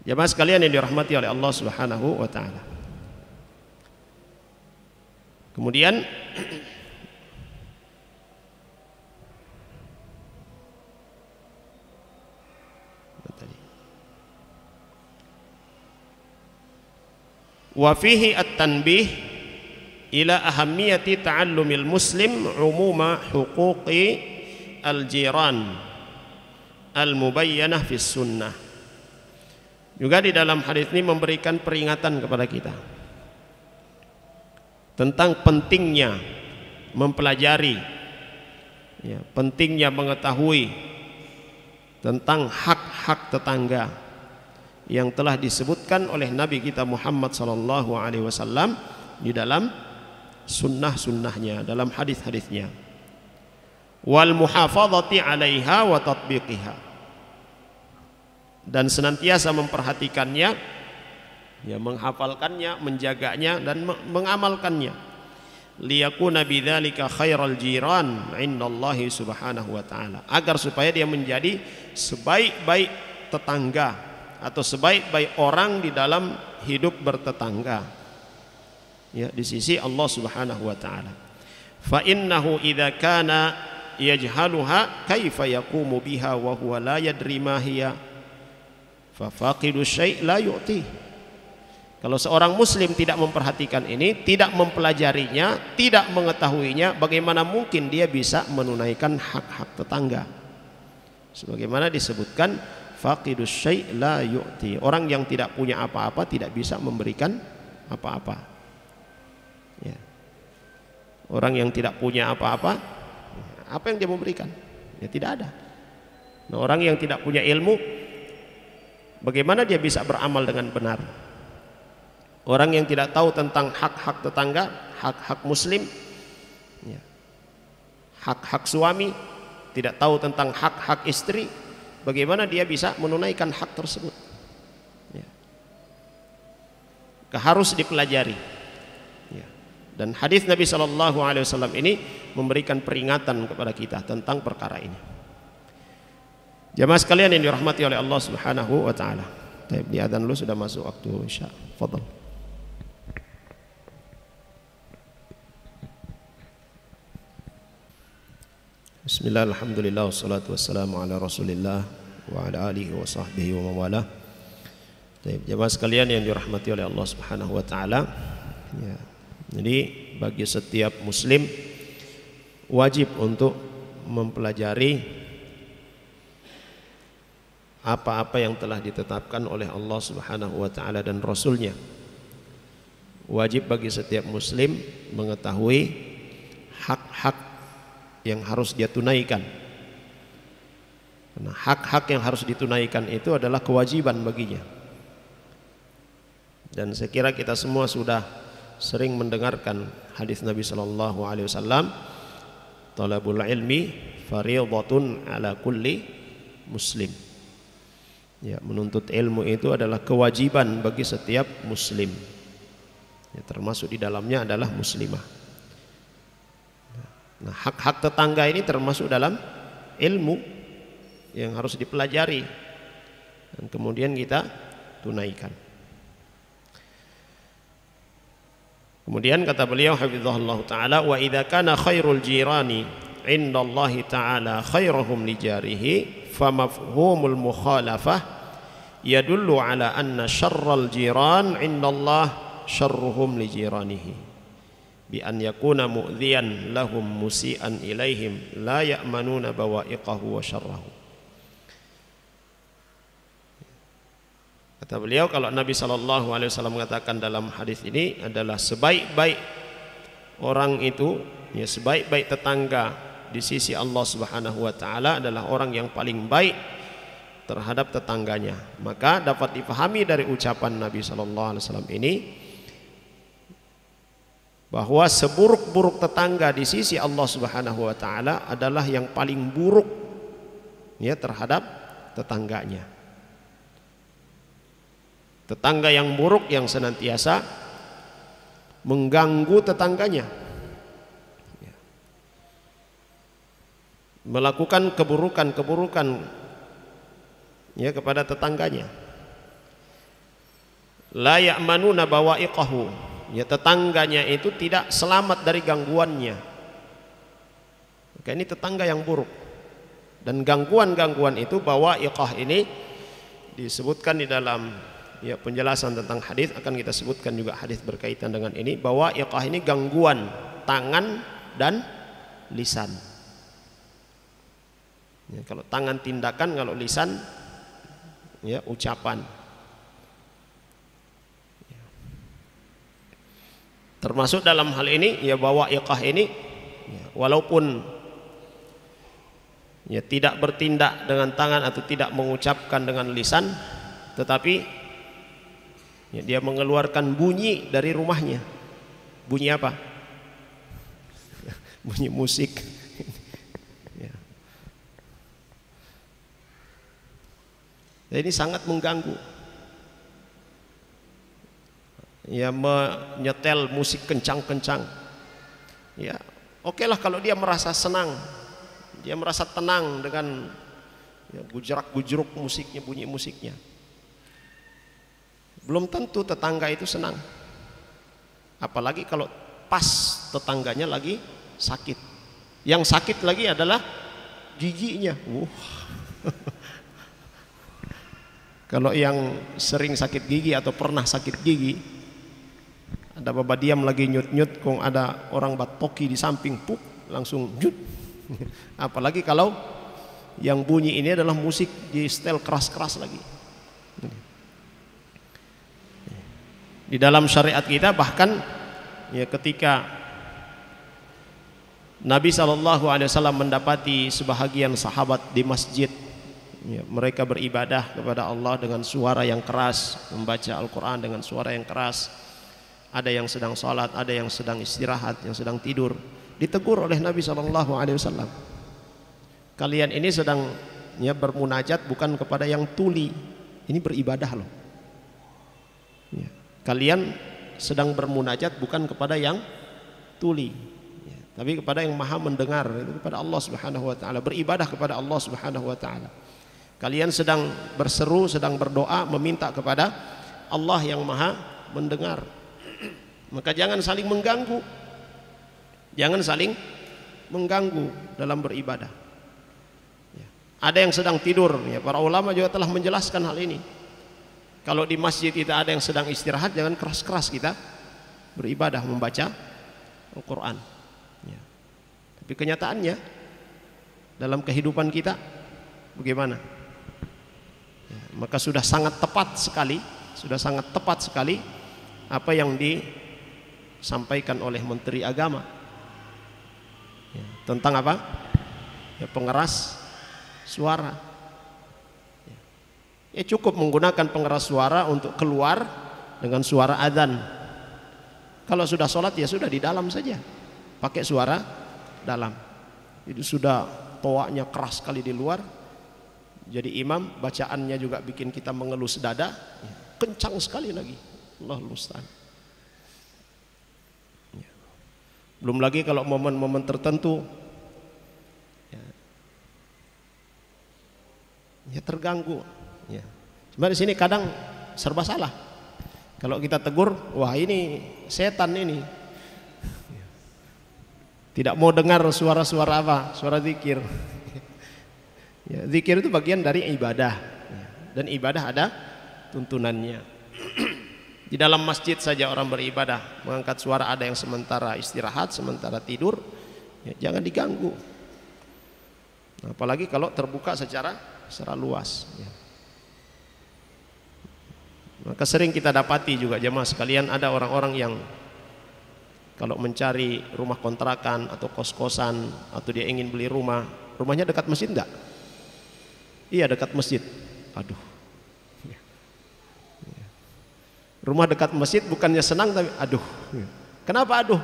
Speaker 2: Jamaah sekalian yang dirahmati oleh Allah Subhanahu wa taala. Kemudian wa fihi at-tanbih ila ahammiyati ta'allumil muslim umuma huquqi al-jiran al-mubayyanah fis sunnah. Juga di dalam hadis ini memberikan peringatan kepada kita tentang pentingnya mempelajari, ya, pentingnya mengetahui tentang hak-hak tetangga yang telah disebutkan oleh Nabi kita Muhammad SAW di dalam sunnah-sunnahnya, dalam hadis-hadisnya. Wal muhafadzati 'alaiha wa tatbiqiha, dan senantiasa memperhatikannya, ya, menghafalkannya, menjaganya dan mengamalkannya. Liyakuna bidzalika khairal jiran 'indallahi subhanahu wa ta'ala, agar supaya dia menjadi sebaik-baik tetangga atau sebaik-baik orang di dalam hidup bertetangga, ya, di sisi Allah Subhanahu wa taala. Fa innahu idza kana yajhaluha kaifa yaqumu biha wa huwa la yadri ma hiya fa faqidu syai' la yu'ti. Kalau seorang muslim tidak memperhatikan ini, tidak mempelajarinya, tidak mengetahuinya, bagaimana mungkin dia bisa menunaikan hak-hak tetangga? Sebagaimana disebutkan, faqidus syai' la yu'ti, orang yang tidak punya apa-apa tidak bisa memberikan apa-apa, ya. Orang yang tidak punya apa-apa, apa yang dia memberikan? Ya tidak ada. Nah, orang yang tidak punya ilmu, bagaimana dia bisa beramal dengan benar? Orang yang tidak tahu tentang hak-hak tetangga, hak-hak muslim, ya, hak-hak suami, tidak tahu tentang hak-hak istri, bagaimana dia bisa menunaikan hak tersebut? Ya. Harus dipelajari. Ya. Dan hadis Nabi SAW ini memberikan peringatan kepada kita tentang perkara ini. Jamaah sekalian yang dirahmati oleh Allah Subhanahu wa taala. Di adzan dulu, sudah masuk waktu Isya. Fadhal. Bismillah, alhamdulillah, wassalatu wassalamu ala rasulillah wa ala alihi wa sahbihi wa mawalah. Jamaah sekalian yang dirahmati oleh Allah Subhanahu wa taala, ya, jadi bagi setiap muslim wajib untuk mempelajari apa-apa yang telah ditetapkan oleh Allah Subhanahu wa taala dan Rasulnya. Wajib bagi setiap muslim mengetahui hak-hak yang harus dia tunaikan. Karena hak-hak yang harus ditunaikan itu adalah kewajiban baginya. Dan saya kira kita semua sudah sering mendengarkan hadis Nabi sallallahu alaihi wasallam, talabul ilmi fardhatun ala kulli muslim. Ya, menuntut ilmu itu adalah kewajiban bagi setiap muslim. Ya, termasuk di dalamnya adalah muslimah. Nah, hak-hak tetangga ini termasuk dalam ilmu yang harus dipelajari dan kemudian kita tunaikan. Kemudian kata beliau hafizahullah taala, wa idza kana khairul jirani indallahi taala khairuhum li jarihi fa mafhumul mukhalafah yadullu ala anna syarral jiran indallah syarruhum li jiranihi bi an yakuna mu'dhiyan lahum musian ilaihim la ya'manuna bawa'iqahu wa syarrahu. Kata beliau, kalau Nabi SAW mengatakan dalam hadis ini adalah sebaik-baik orang itu, ya, sebaik-baik tetangga di sisi Allah Subhanahu wa taala adalah orang yang paling baik terhadap tetangganya. Maka dapat dipahami dari ucapan Nabi SAW ini bahwa seburuk-buruk tetangga di sisi Allah Subhanahu wa taala adalah yang paling buruk, ya, terhadap tetangganya. Tetangga yang buruk yang senantiasa mengganggu tetangganya, melakukan keburukan-keburukan, ya, kepada tetangganya. La ya'manuna bawa'iqahu, ya, tetangganya itu tidak selamat dari gangguannya. Maka ini tetangga yang buruk. Dan gangguan-gangguan itu, bawa'iqah ini disebutkan di dalam, ya, penjelasan tentang hadis, akan kita sebutkan juga hadis berkaitan dengan ini. Bawa'iqah ini gangguan tangan dan lisan. Ya, kalau tangan tindakan, kalau lisan, ya, ucapan. Ya. Termasuk dalam hal ini, ya, bawa'iqah ini, ya, walaupun, ya, tidak bertindak dengan tangan atau tidak mengucapkan dengan lisan, tetapi, ya, dia mengeluarkan bunyi dari rumahnya. Bunyi apa? Bunyi musik. Ya. Jadi ini sangat mengganggu. Ya, menyetel musik kencang-kencang. Ya, oke lah kalau dia merasa senang, dia merasa tenang dengan, ya, gujerak-gujeruk musiknya, bunyi musiknya. Belum tentu tetangga itu senang. Apalagi kalau pas tetangganya lagi sakit. Yang sakit lagi adalah giginya. Kalau yang sering sakit gigi atau pernah sakit gigi, ada bapak diam lagi nyut-nyut, kong ada orang batoki di samping, puk, langsung nyut. Apalagi kalau yang bunyi ini adalah musik di setel keras-keras lagi. Di dalam syariat kita bahkan, ya, ketika Nabi SAW mendapati sebahagian sahabat di masjid, ya, mereka beribadah kepada Allah dengan suara yang keras, membaca Al-Quran dengan suara yang keras. Ada yang sedang sholat, ada yang sedang istirahat, yang sedang tidur. Ditegur oleh Nabi SAW. Kalian ini sedang, ya, bermunajat bukan kepada yang tuli. Ini beribadah loh. Ya. Kalian sedang bermunajat bukan kepada yang tuli, ya, tapi kepada yang maha mendengar, itu kepada Allah Subhanahu wa ta'ala. Beribadah kepada Allah Subhanahu wa ta'ala. Kalian sedang berseru, sedang berdoa, meminta kepada Allah yang maha mendengar. Maka jangan saling mengganggu. Jangan saling mengganggu dalam beribadah, ya. Ada yang sedang tidur, ya, para ulama juga telah menjelaskan hal ini. Kalau di masjid kita ada yang sedang istirahat, jangan keras-keras kita beribadah membaca Al-Quran, ya. Tapi kenyataannya dalam kehidupan kita bagaimana? Ya, maka sudah sangat tepat sekali apa yang disampaikan oleh Menteri Agama, ya, tentang apa? Ya, pengeras suara. Ya, cukup menggunakan pengeras suara untuk keluar dengan suara adzan. Kalau sudah sholat, ya sudah di dalam saja, pakai suara dalam. Itu sudah toaknya keras sekali di luar. Jadi imam bacaannya juga bikin kita mengelus dada, ya, kencang sekali lagi. Allahul musta'an. Ya. Belum lagi kalau momen-momen tertentu, ya, terganggu. Ya. Cuma di sini kadang serba salah. Kalau kita tegur, wah ini setan ini. Tidak mau dengar suara-suara apa? Suara zikir. Ya, zikir itu bagian dari ibadah. Dan ibadah ada tuntunannya. Di dalam masjid saja orang beribadah, mengangkat suara, ada yang sementara istirahat, sementara tidur, ya, jangan diganggu. Apalagi kalau terbuka secara luas, ya. Maka sering kita dapati juga jemaah sekalian, ada orang-orang yang kalau mencari rumah kontrakan atau kos-kosan, atau dia ingin beli rumah, rumahnya dekat masjid enggak? Iya, dekat masjid. Aduh, rumah dekat masjid bukannya senang, tapi aduh. Kenapa aduh?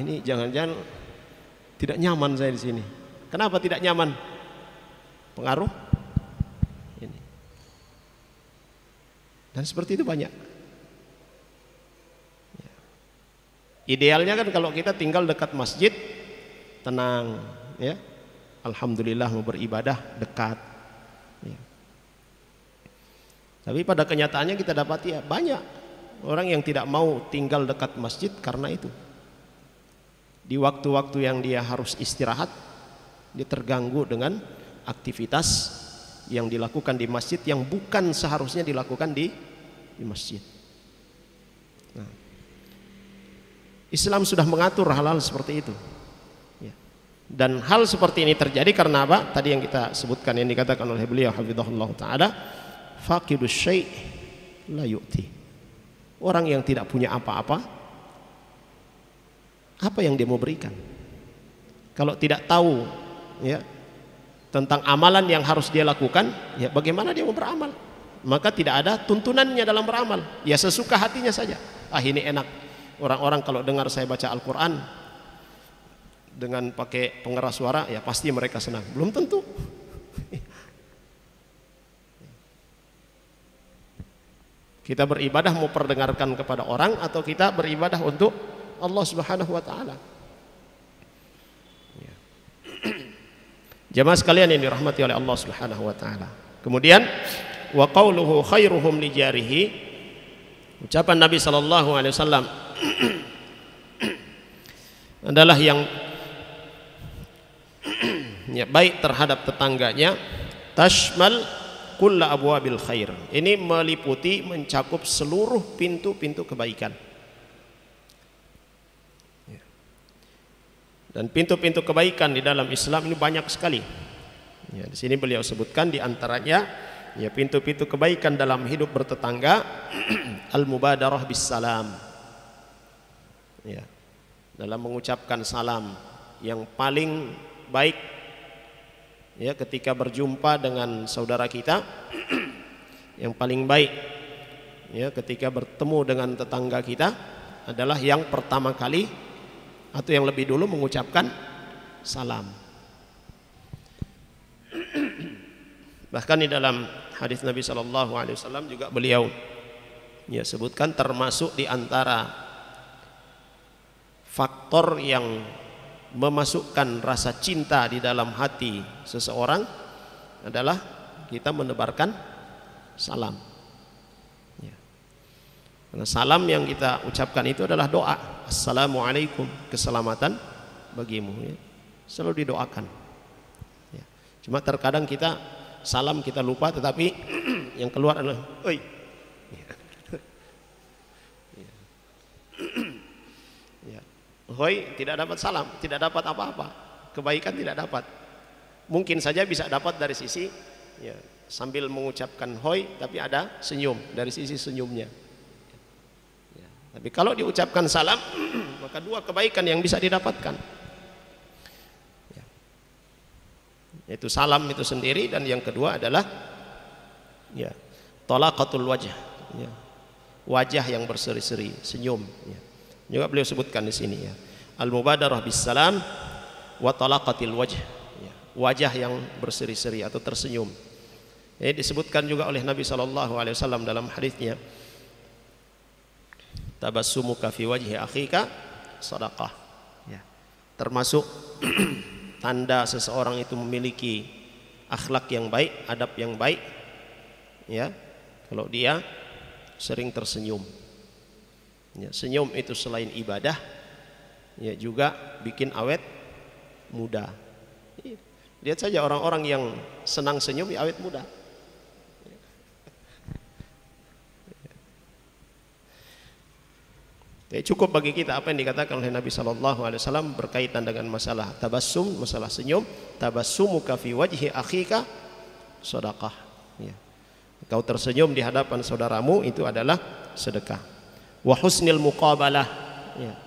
Speaker 2: Ini jangan-jangan tidak nyaman saya di sini. Kenapa tidak nyaman? Pengaruh ini. Dan seperti itu banyak. Idealnya kan kalau kita tinggal dekat masjid, tenang, ya. Alhamdulillah mau beribadah dekat. Ya. Tapi pada kenyataannya kita dapati ya banyak orang yang tidak mau tinggal dekat masjid karena itu. Di waktu-waktu yang dia harus istirahat, dia terganggu dengan aktivitas yang dilakukan di masjid yang bukan seharusnya dilakukan di masjid. Nah, Islam sudah mengatur hal-hal seperti itu. Ya. Dan hal seperti ini terjadi karena apa? Tadi yang kita sebutkan, yang dikatakan oleh beliau hafizahullah ta'ala, faqidus syai' la yu'ti. Orang yang tidak punya apa-apa, apa yang dia mau berikan? Kalau tidak tahu, ya, tentang amalan yang harus dia lakukan, ya bagaimana dia mau beramal? Maka tidak ada tuntunannya dalam beramal. Ya sesuka hatinya saja. Ah, ini enak. Orang-orang kalau dengar saya baca Al-Quran dengan pakai pengeras suara, ya pasti mereka senang. Belum tentu. Kita beribadah mau perdengarkan kepada orang atau kita beribadah untuk Allah Subhanahu wa taala. Ya. Jamaah sekalian yang dirahmati oleh Allah Subhanahu wa taala. Kemudian wa qauluhu khairuhum li jarihi, ucapan Nabi sallallahu alaihi wasallam adalah yang ya, baik terhadap tetangganya, tashmal kulla abwabil khair. Ini meliputi, mencakup seluruh pintu-pintu kebaikan. Dan pintu-pintu kebaikan di dalam Islam ini banyak sekali. Ya, di sini beliau sebutkan di antaranya ya pintu-pintu kebaikan dalam hidup bertetangga, al-mubadarah bis salam. Ya. Dalam mengucapkan salam yang paling baik ya ketika berjumpa dengan saudara kita, yang paling baik ya ketika bertemu dengan tetangga kita adalah yang pertama kali atau yang lebih dulu mengucapkan salam. Bahkan di dalam hadis Nabi sallallahu alaihi wasallam juga beliau ya sebutkan termasuk di antara faktor yang memasukkan rasa cinta di dalam hati seseorang adalah kita menebarkan salam. Ya. Karena salam yang kita ucapkan itu adalah doa. Assalamualaikum, keselamatan bagimu. Ya. Selalu didoakan. Ya. Cuma terkadang kita salam kita lupa, tetapi yang keluar adalah oi. Ya. Ya. Hoi, tidak dapat salam, tidak dapat apa-apa, kebaikan tidak dapat. Mungkin saja bisa dapat dari sisi ya, sambil mengucapkan hoi tapi ada senyum, dari sisi senyumnya ya. Tapi kalau diucapkan salam maka dua kebaikan yang bisa didapatkan ya. Yaitu salam itu sendiri, dan yang kedua adalah ya, talaqatul wajh ya, wajah yang berseri-seri, senyum ya. Juga beliau sebutkan di sini ya, al-mubadarah bis salam wa talaqatil wajh ya, wajah yang berseri-seri atau tersenyum. Ini disebutkan juga oleh Nabi sallallahu alaihi wasallam dalam hadisnya, tabassumuka fi wajhi akhika sadaqah ya. Termasuk tanda seseorang itu memiliki akhlak yang baik, adab yang baik ya, kalau dia sering tersenyum. Ya, senyum itu selain ibadah, ya juga bikin awet muda. Lihat saja orang-orang yang senang senyum, ya awet muda. Cukup bagi kita apa yang dikatakan oleh Nabi SAW berkaitan dengan masalah tabassum, masalah senyum. Tabassumuka fi wajhi akhika sedekah. Ya. Kau tersenyum di hadapan saudaramu itu adalah sedekah. Wa husnil muqabalah. Ya.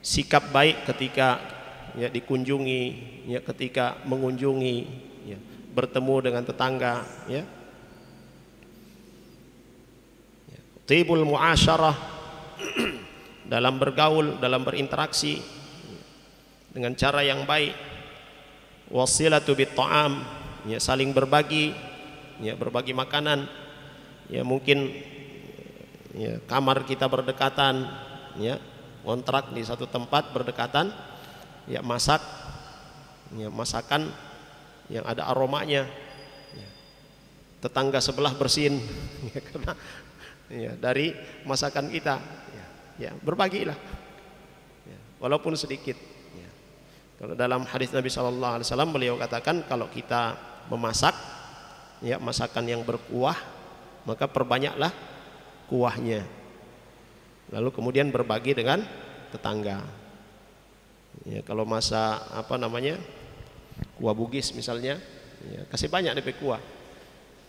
Speaker 2: Sikap baik ketika ya dikunjungi, ya ketika mengunjungi, ya, bertemu dengan tetangga, ya. Tibul muasyarah, dalam bergaul, dalam berinteraksi dengan cara yang baik. Wasilatu bit ta'am, ya saling berbagi, ya berbagi makanan. Ya mungkin ya kamar kita berdekatan, ya kontrak di satu tempat berdekatan, ya masak, ya masakan yang ada aromanya, ya. Tetangga sebelah bersin, ya, karena ya, dari masakan kita, ya berbagilah, ya, walaupun sedikit. Ya. Kalau dalam hadis Nabi SAW beliau katakan kalau kita memasak, ya masakan yang berkuah, maka perbanyaklah kuahnya. Lalu kemudian berbagi dengan tetangga. Ya, kalau masak apa namanya kuah bugis misalnya, ya, kasih banyak DP kuah.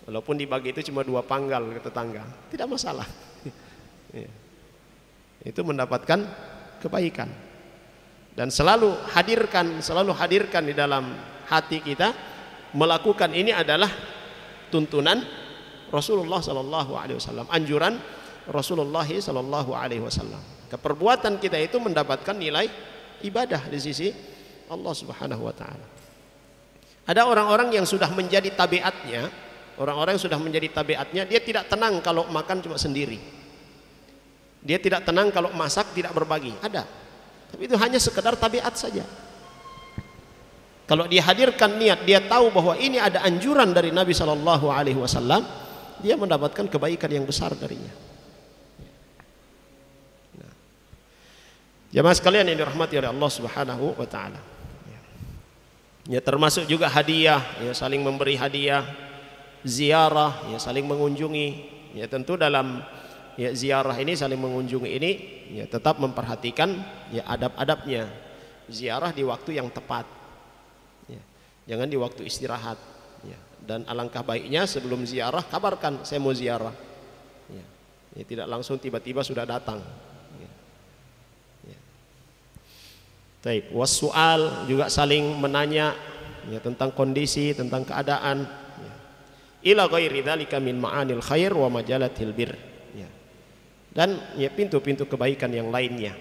Speaker 2: Walaupun dibagi itu cuma 2 panggal ke tetangga, tidak masalah. Ya. Itu mendapatkan kebaikan. Dan selalu hadirkan di dalam hati kita melakukan ini adalah tuntunan Rasulullah SAW, anjuran Rasulullah SAW. Keperbuatan kita itu mendapatkan nilai ibadah di sisi Allah Subhanahu wa taala. Ada orang-orang yang sudah menjadi tabiatnya, dia tidak tenang kalau makan cuma sendiri. Dia tidak tenang kalau masak tidak berbagi. Ada. Tapi itu hanya sekedar tabiat saja. Kalau dia hadirkan niat, dia tahu bahwa ini ada anjuran dari Nabi SAW, dia mendapatkan kebaikan yang besar darinya. Jamaah sekalian yang dirahmati oleh Allah Subhanahu wa taala. Ya termasuk juga hadiah, ya saling memberi hadiah, ziarah, ya saling mengunjungi. Ya tentu dalam ya ziarah ini, saling mengunjungi ini, ya tetap memperhatikan ya adab-adabnya. Ziarah di waktu yang tepat. Ya, jangan di waktu istirahat. Ya, dan alangkah baiknya sebelum ziarah kabarkan saya mau ziarah. Ya, tidak langsung tiba-tiba sudah datang. Baik, wassual juga saling menanya ya, tentang kondisi, tentang keadaan. Ya. Ila ghairi dzalika min ma'anil khair wa majalatil bir. Ya. Dan ya pintu-pintu kebaikan yang lainnya.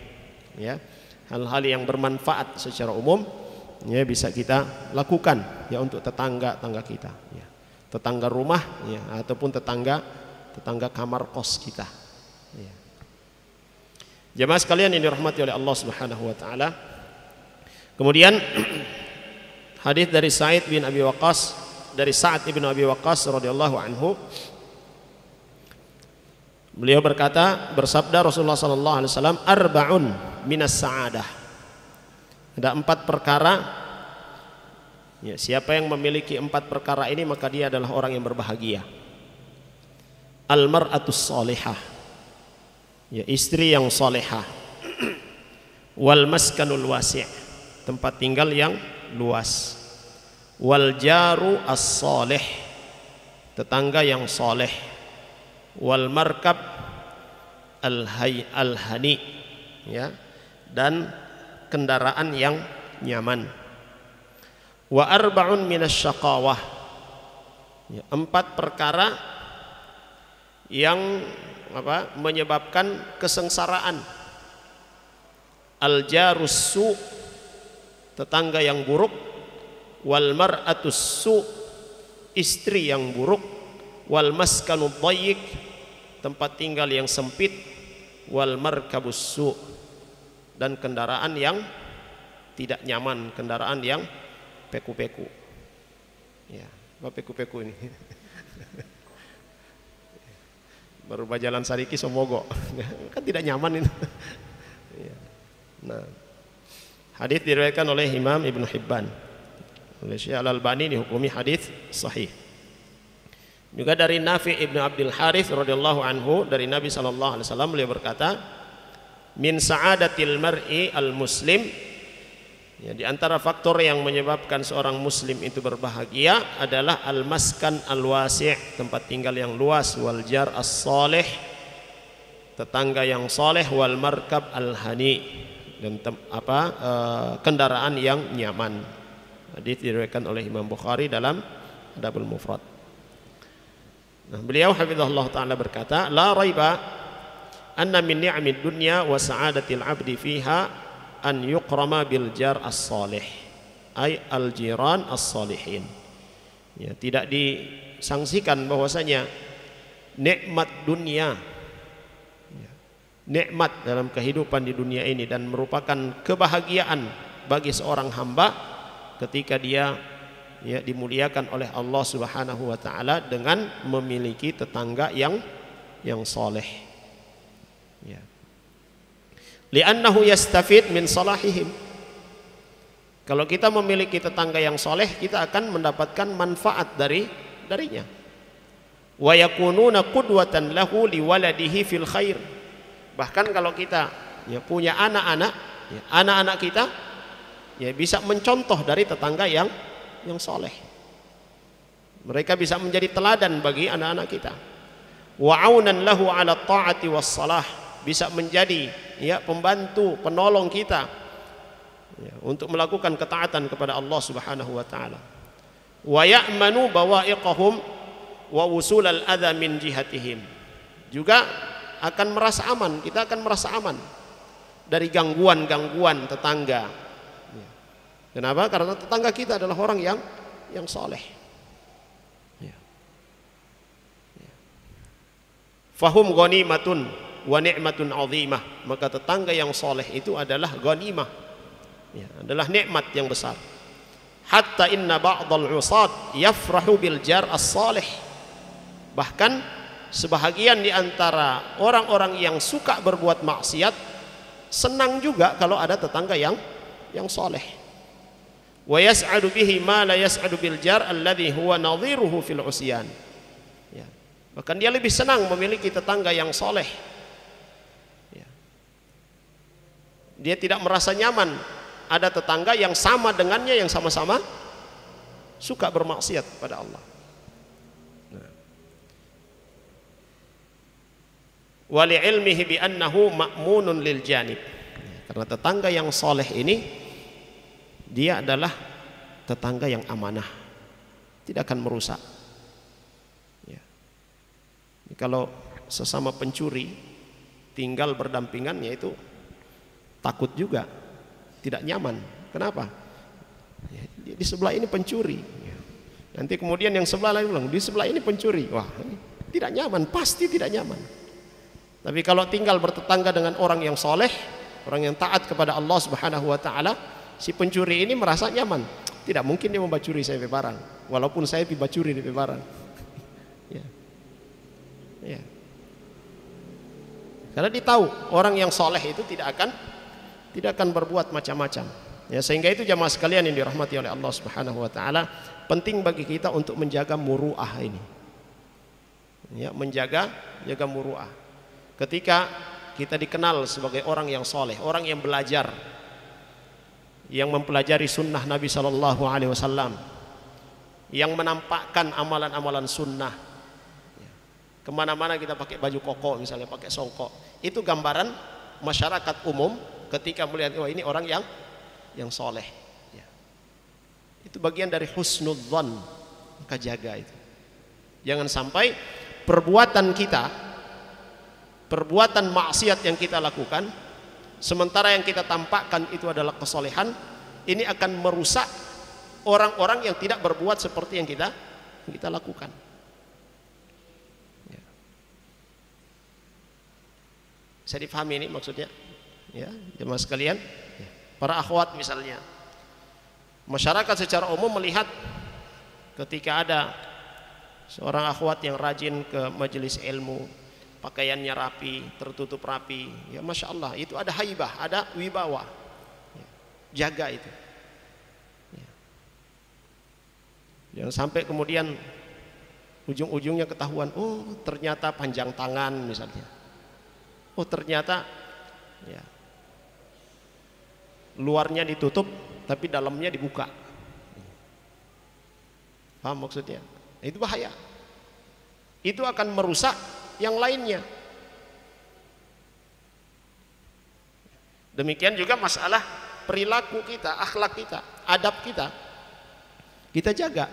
Speaker 2: Ya. Hal-hal yang bermanfaat secara umum ya bisa kita lakukan ya untuk tetangga-tetangga kita. Ya. Tetangga rumah ya ataupun tetangga kamar kos kita. Ya. Jamaah sekalian yang dirahmati oleh Allah Subhanahu wa taala. Kemudian hadis dari Sa'id bin Abi Waqqas, dari Sa'ad bin Abi Waqqas radhiyallahu anhu, beliau berkata, bersabda Rasulullah sallallahu alaihi wasallam, arba'un minas sa'adah. Ada 4 perkara. Ya, siapa yang memiliki 4 perkara ini maka dia adalah orang yang berbahagia. Al-mar'atus salihah. Ya, istri yang salihah. Wal maskanul wasi', tempat tinggal yang luas. Wal jaru as-salih, tetangga yang saleh. Wal markab al-hani, ya, dan kendaraan yang nyaman. Wa arba'un minasyaqawah, ya, 4 perkara yang menyebabkan kesengsaraan. Al jarus su, tetangga yang buruk. Wal mar'atus su, istri yang buruk. Wal maskanu dhayyik, tempat tinggal yang sempit. Wal markabus su, dan kendaraan yang tidak nyaman, kendaraan yang peku-peku. Ya, apa peku-peku ini? Baru berjalan sariki somogok, kan tidak nyaman ini. Nah, hadis diriwayatkan oleh Imam Ibnu Hibban. Oleh Syekh Al-Albani dihukumi hadis sahih. Juga dari Nafi' Ibnu Abdul Harits radhiyallahu anhu, dari Nabi sallallahu alaihi wasallam beliau berkata, min sa'adatil mar'i al-muslim, ya, di antara faktor yang menyebabkan seorang muslim itu berbahagia adalah al-maskan al-wasi', tempat tinggal yang luas, wal jar as-salih, tetangga yang saleh, wal markab al-hani, dan kendaraan yang nyaman. Hadis diriwayatkan oleh Imam Bukhari dalam Adabul Mufrad. Nah, beliau hafizahullah taala berkata, la raiba anna min ni'amid dunya wa sa'adatil 'abdi fiha an yuqrama bil jar as-salih, ay al-jiran as-salihin. Ya, tidak disangsikan bahwasanya nikmat dunia, nikmat dalam kehidupan di dunia ini dan merupakan kebahagiaan bagi seorang hamba ketika dia dimuliakan oleh Allah Subhanahu wa taala dengan memiliki tetangga yang saleh. Ya. Li'annahu yastafid min salahihim. Kalau kita memiliki tetangga yang saleh, kita akan mendapatkan manfaat darinya. Wa yakununa qudwatan lahu liwaladihi fil khair. Bahkan kalau kita punya anak-anak, anak-anak kita bisa mencontoh dari tetangga yang soleh. Mereka bisa menjadi teladan bagi anak-anak kita. Wa aunan lahu ala ta'ati was salah, bisa menjadi pembantu, penolong kita untuk melakukan ketaatan kepada Allah Subhanahu wa taala. Wa ya'manu bawa'iqahum wa wusul al-adza min jihatihim. Juga akan merasa aman, kita akan merasa aman dari gangguan-gangguan tetangga. Kenapa? Karena tetangga kita adalah orang yang saleh. Fahum ghanimatun wa ni'matun 'azimah. Maka tetangga yang saleh itu adalah ghanimah, adalah nikmat yang besar. Hatta inna ba'dal 'usat yafrahu bil jar as-salih. Bahkan sebahagian di antara orang-orang yang suka berbuat maksiat senang juga kalau ada tetangga yang saleh. Wa yas'adu bihi ma la yas'adu bil jar alladhi huwa nadhiruhu fil usyan. Ya. Bahkan dia lebih senang memiliki tetangga yang soleh. Ya. Dia tidak merasa nyaman ada tetangga yang sama dengannya, yang sama-sama suka bermaksiat kepada Allah. Wa li'ilmihi bi annahu ma'munun lil janib. Karena tetangga yang soleh ini dia adalah tetangga yang amanah, tidak akan merusak. Ya. Kalau sesama pencuri tinggal berdampingan, yaitu takut juga, tidak nyaman. Kenapa? Ya, di sebelah ini pencuri. Ya. Nanti kemudian yang sebelah lain bilang, di sebelah ini pencuri. Wah, tidak nyaman, pasti tidak nyaman. Tapi kalau tinggal bertetangga dengan orang yang soleh, orang yang taat kepada Allah Subhanahu wa taala, si pencuri ini merasa nyaman. Tidak mungkin dia membacuri saya barang, walaupun saya dibacuri di barang. Ya. Ya. Karena dia tahu orang yang soleh itu tidak akan berbuat macam-macam. Ya, sehingga itu jamaah sekalian yang dirahmati oleh Allah Subhanahu wa taala, penting bagi kita untuk menjaga muru'ah ini. Ya, menjaga muru'ah. Ketika kita dikenal sebagai orang yang soleh, orang yang belajar, yang mempelajari sunnah Nabi Sallallahu Alaihi Wasallam, yang menampakkan amalan-amalan sunnah, kemana-mana kita pakai baju koko, misalnya pakai songkok, itu gambaran masyarakat umum ketika melihat, wah ini orang yang soleh. Ya. Itu bagian dari husnudzon, maka jaga itu. Jangan sampai perbuatan kita, perbuatan maksiat yang kita lakukan, sementara yang kita tampakkan itu adalah kesolehan, ini akan merusak orang-orang yang tidak berbuat seperti yang kita lakukan. Ya. Bisa dipahami ini maksudnya? Ya, jemaah sekalian, ya. Para akhwat misalnya, masyarakat secara umum melihat ketika ada seorang akhwat yang rajin ke majelis ilmu, pakaiannya rapi, tertutup rapi, ya masya Allah, itu ada haibah, ada wibawa. Ya, jaga itu. Ya. Jangan sampai kemudian ujung-ujungnya ketahuan, oh ternyata panjang tangan misalnya, oh ternyata Ya. Luarnya ditutup tapi dalamnya dibuka. Paham maksudnya? Itu bahaya. Itu akan merusak yang lainnya. Demikian juga masalah perilaku kita, akhlak kita, adab kita. Kita jaga.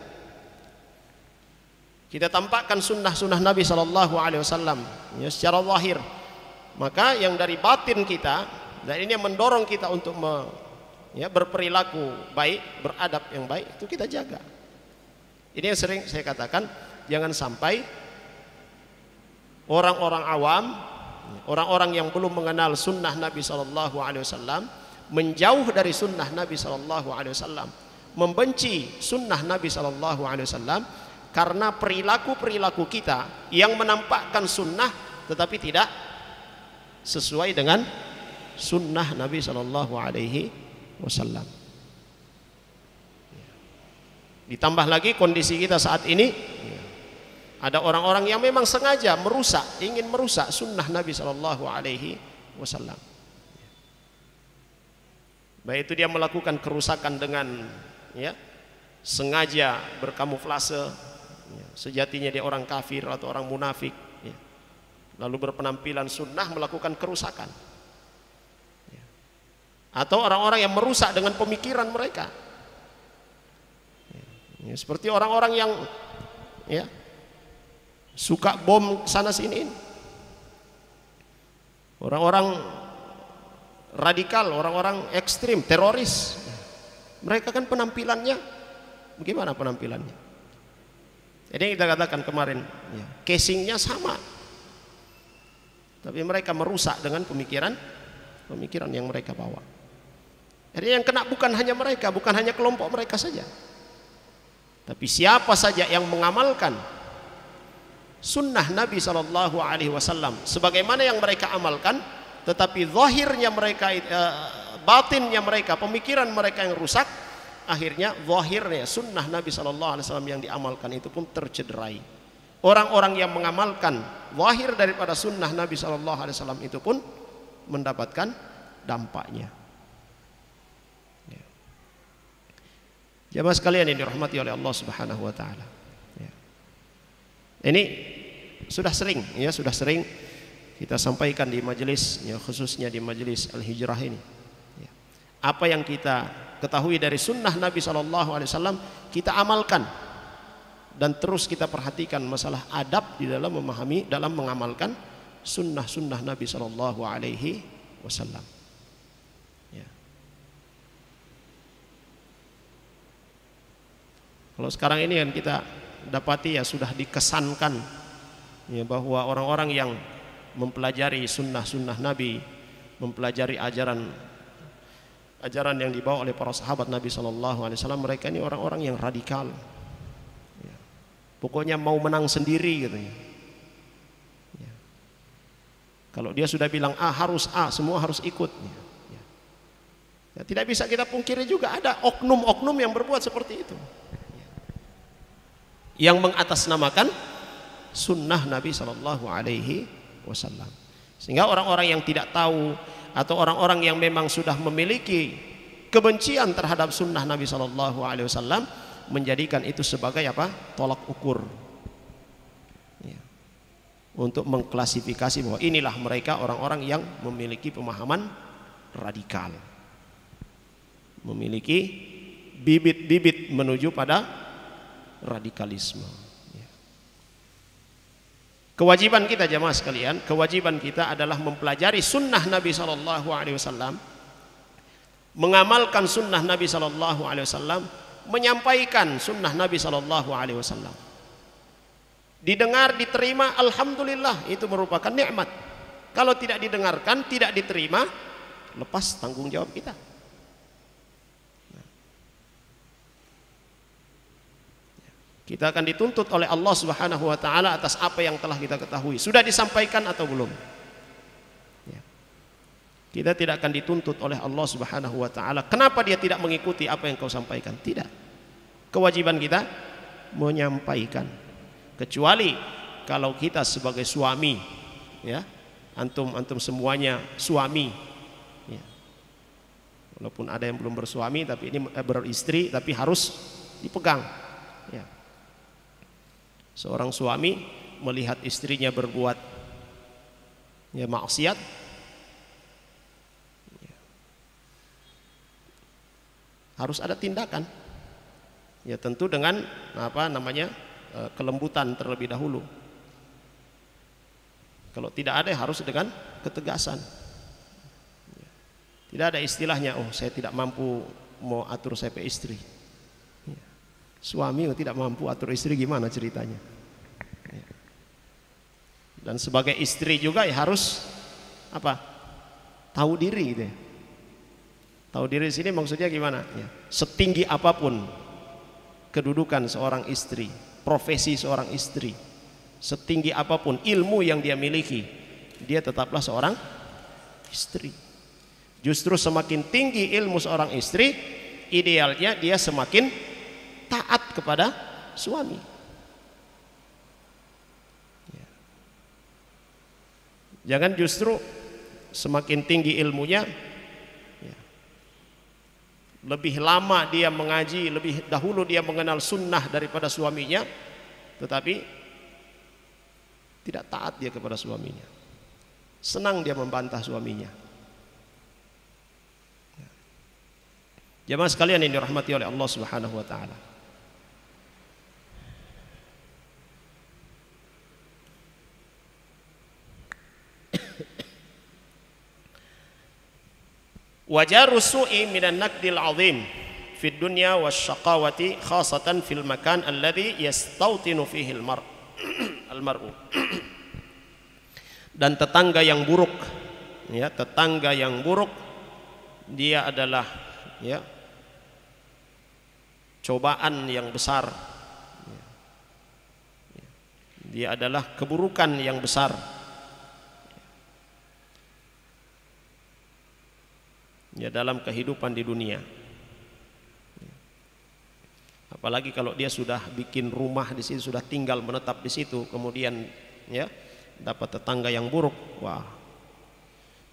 Speaker 2: Kita tampakkan sunnah-sunnah Nabi Shallallahu Alaihi Wasallam ya, secara zahir. Maka yang dari batin kita, dan ini yang mendorong kita untuk berperilaku baik, beradab yang baik, itu kita jaga. Ini yang sering saya katakan, jangan sampai orang-orang awam, orang-orang yang belum mengenal sunnah Nabi Shallallahu Alaihi Wasallam, menjauh dari sunnah Nabi Shallallahu Alaihi Wasallam, membenci sunnah Nabi Shallallahu Alaihi Wasallam karena perilaku-perilaku kita yang menampakkan sunnah tetapi tidak sesuai dengan sunnah Nabi Shallallahu Alaihi Wasallam. Ditambah lagi kondisi kita saat ini, ada orang-orang yang memang sengaja merusak, ingin merusak sunnah Nabi Shallallahu Alaihi Wasallam. Baik itu dia melakukan kerusakan dengan sengaja berkamuflase, sejatinya dia orang kafir atau orang munafik, lalu berpenampilan sunnah melakukan kerusakan. Atau orang-orang yang merusak dengan pemikiran mereka, seperti orang-orang yang suka bom sana sini, orang-orang radikal, orang-orang ekstrim, teroris. Mereka kan penampilannya bagaimana penampilannya? Jadi kita katakan kemarin, casingnya sama, tapi mereka merusak dengan pemikiran yang mereka bawa. Jadi yang kena bukan hanya mereka, bukan hanya kelompok mereka saja, tapi siapa saja yang mengamalkan sunnah Nabi Shallallahu Alaihi Wasallam sebagaimana yang mereka amalkan, tetapi zahirnya mereka, batinnya mereka, pemikiran mereka yang rusak, akhirnya zahirnya sunnah Nabi Shallallahu Alaihi Wasallam yang diamalkan itu pun tercederai. Orang-orang yang mengamalkan zahir daripada sunnah Nabi Shallallahu Alaihi Wasallam itu pun mendapatkan dampaknya. Jamaah sekalian yang dirahmati oleh Allah Subhanahu Wa Taala. Ini sudah sering kita sampaikan di majelis, khususnya di majelis Al-Hijrah ini. Apa yang kita ketahui dari sunnah Nabi Shallallahu Alaihi Wasallam kita amalkan, dan terus kita perhatikan masalah adab di dalam memahami, dalam mengamalkan sunnah-sunnah Nabi Shallallahu Alaihi Wasallam. Kalau sekarang ini kan kita dapati sudah dikesankan bahwa orang-orang yang mempelajari sunnah-sunnah Nabi, mempelajari ajaran yang dibawa oleh para sahabat Nabi Shallallahu Alaihi Wasallam, mereka ini orang-orang yang radikal. Pokoknya mau menang sendiri gitu. Kalau dia sudah bilang A harus A, semua harus ikut. Tidak bisa kita pungkiri juga ada oknum-oknum yang berbuat seperti itu, yang mengatasnamakan sunnah Nabi Shallallahu Alaihi Wasallam. Sehingga orang-orang yang tidak tahu atau orang-orang yang memang sudah memiliki kebencian terhadap sunnah Nabi Shallallahu Alaihi Wasallam menjadikan itu sebagai tolak ukur, untuk mengklasifikasi bahwa inilah mereka orang-orang yang memiliki pemahaman radikal, memiliki bibit-bibit menuju pada radikalisme. Kewajiban kita jamaah sekalian, kewajiban kita adalah mempelajari sunnah Nabi Shallallahu Alaihi Wasallam, mengamalkan sunnah Nabi Shallallahu Alaihi Wasallam, menyampaikan sunnah Nabi Shallallahu Alaihi Wasallam. Didengar, diterima, alhamdulillah, itu merupakan nikmat. Kalau tidak didengarkan, tidak diterima, lepas tanggung jawab kita. Kita akan dituntut oleh Allah Subhanahu Wa Taala atas apa yang telah kita ketahui. Sudah disampaikan atau belum? Kita tidak akan dituntut oleh Allah Subhanahu Wa Taala. Kenapa dia tidak mengikuti apa yang kau sampaikan? Tidak. Kewajiban kita menyampaikan. Kecuali kalau kita sebagai suami, antum semuanya suami, Ya. Walaupun ada yang belum bersuami tapi ini beristri tapi harus dipegang. Ya. Seorang suami melihat istrinya berbuat ya maksiat, ya, harus ada tindakan. Ya tentu dengan kelembutan terlebih dahulu. Kalau tidak ada harus dengan ketegasan. Ya. Tidak ada istilahnya, oh saya tidak mampu mau atur saya pe istri. Ya. Suami tidak mampu atur istri gimana ceritanya? Ya. Dan sebagai istri juga ya harus apa? Tahu diri gitu ya. Tahu diri di sini maksudnya gimana? Ya. Setinggi apapun kedudukan seorang istri, profesi seorang istri, setinggi apapun ilmu yang dia miliki, dia tetaplah seorang istri. Justru semakin tinggi ilmu seorang istri, idealnya dia semakin taat kepada suami. Ya. Jangan justru semakin tinggi ilmunya, ya, lebih lama dia mengaji, lebih dahulu dia mengenal sunnah daripada suaminya, tetapi tidak taat dia kepada suaminya. Senang dia membantah suaminya. Jamaah sekalian yang dirahmati oleh Allah Subhanahu wa taala. Wajarus su'i minan nakdil azim fid dunya wasyaqawati khasatan fil makan alladhi yastautinu fihi al-mar'u. Dan tetangga yang buruk, ya, tetangga yang buruk dia adalah ya cobaan yang besar. Dia adalah keburukan yang besar. Ya dalam kehidupan di dunia. Apalagi kalau dia sudah bikin rumah di situ, sudah tinggal menetap di situ, kemudian ya dapat tetangga yang buruk, wah,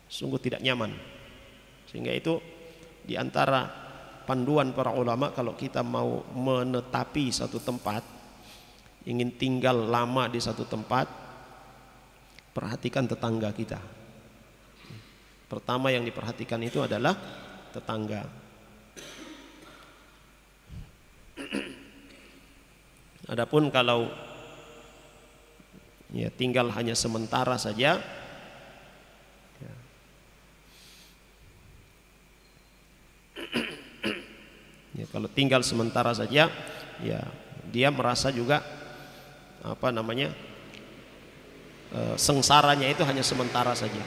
Speaker 2: sungguh tidak nyaman. Sehingga itu di antara panduan para ulama kalau kita mau menetapi satu tempat, ingin tinggal lama di satu tempat, perhatikan tetangga kita. Pertama yang diperhatikan itu adalah tetangga. Adapun kalau ya tinggal hanya sementara saja, ya kalau tinggal sementara saja, ya dia merasa juga sengsaranya itu hanya sementara saja.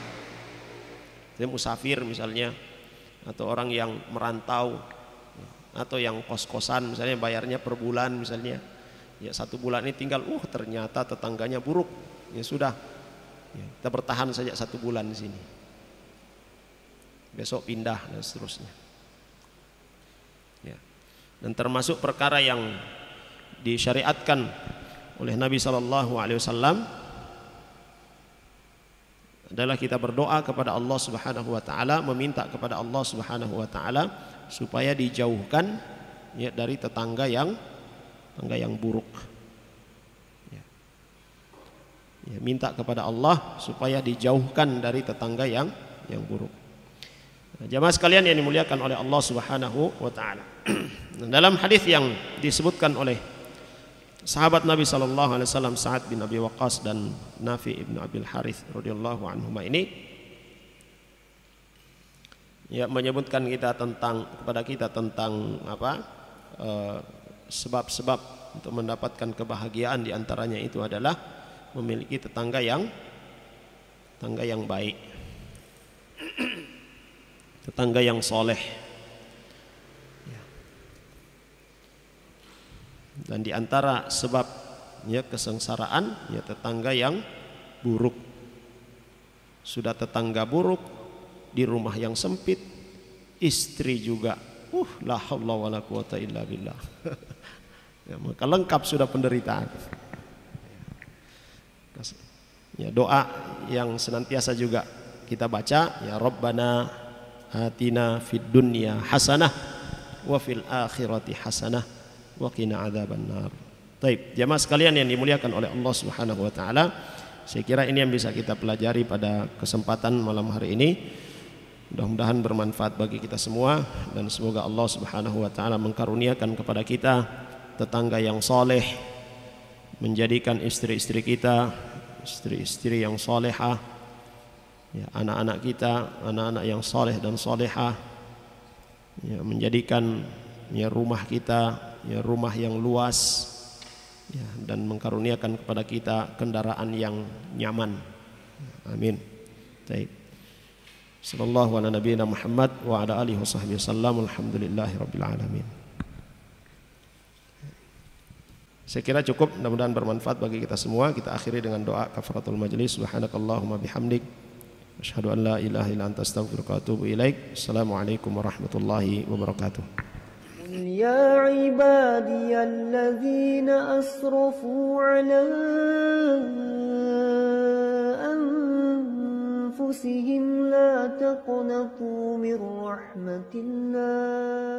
Speaker 2: Dia musafir misalnya, atau orang yang merantau, atau yang kos-kosan misalnya bayarnya per bulan misalnya, ya 1 bulan ini tinggal, ternyata tetangganya buruk, ya sudah, ya, kita bertahan saja 1 bulan di sini, besok pindah dan seterusnya. Ya. Dan termasuk perkara yang disyariatkan oleh Nabi SAW adalah kita berdoa kepada Allah Subhanahu wa taala, meminta kepada Allah Subhanahu wa taala supaya dijauhkan ya dari tetangga yang buruk. Ya. Ya, minta kepada Allah supaya dijauhkan dari tetangga yang buruk. Nah, jamaah sekalian yang dimuliakan oleh Allah Subhanahu wa taala. Dalam hadis yang disebutkan oleh sahabat Nabi sallallahu alaihi wasallam Sa'ad bin Abi Waqqas dan Nafi ibn Abil Harith radhiyallahu anhuma ini ya menyebutkan kepada kita tentang sebab-sebab untuk mendapatkan kebahagiaan, di antaranya itu adalah memiliki tetangga yang baik, tetangga yang soleh. Dan di antara sebab ya kesengsaraan ya tetangga yang buruk. Sudah tetangga buruk, di rumah yang sempit, istri juga la haula wala quwata illa billah. Ya, maka lengkap sudah penderitaan. Ya, doa yang senantiasa juga kita baca, ya Rabbana atina fid dunya hasanah wa fil akhirati hasanah wa qina adzabannar. Baik, jamaah sekalian yang dimuliakan oleh Allah Subhanahu wa taala, saya kira ini yang bisa kita pelajari pada kesempatan malam hari ini. Mudah-mudahan bermanfaat bagi kita semua, dan semoga Allah Subhanahu wa taala mengkaruniakan kepada kita tetangga yang soleh, menjadikan istri-istri kita istri-istri yang solehah, ya, anak-anak kita anak-anak yang soleh dan solehah, ya, menjadikan ya rumah kita ya rumah yang luas, ya, dan mengkaruniakan kepada kita kendaraan yang nyaman. Amin. Baik. Sallallahu ala nabiyina Muhammad wa ala alihi washabbihi wasallam. Alhamdulillahirabbil alamin. Saya kira cukup, mudah-mudahan bermanfaat bagi kita semua. Kita akhiri dengan doa kafaratul majlis. Subhanakallahumma bihamdik, asyhadu an la ilaha illa anta astaghfiruka wa atubu ilaik. Assalamualaikum warahmatullahi wabarakatuh.
Speaker 1: يا عبادي الذين أسرفوا على أنفسهم لا تقنطوا من رحمة الله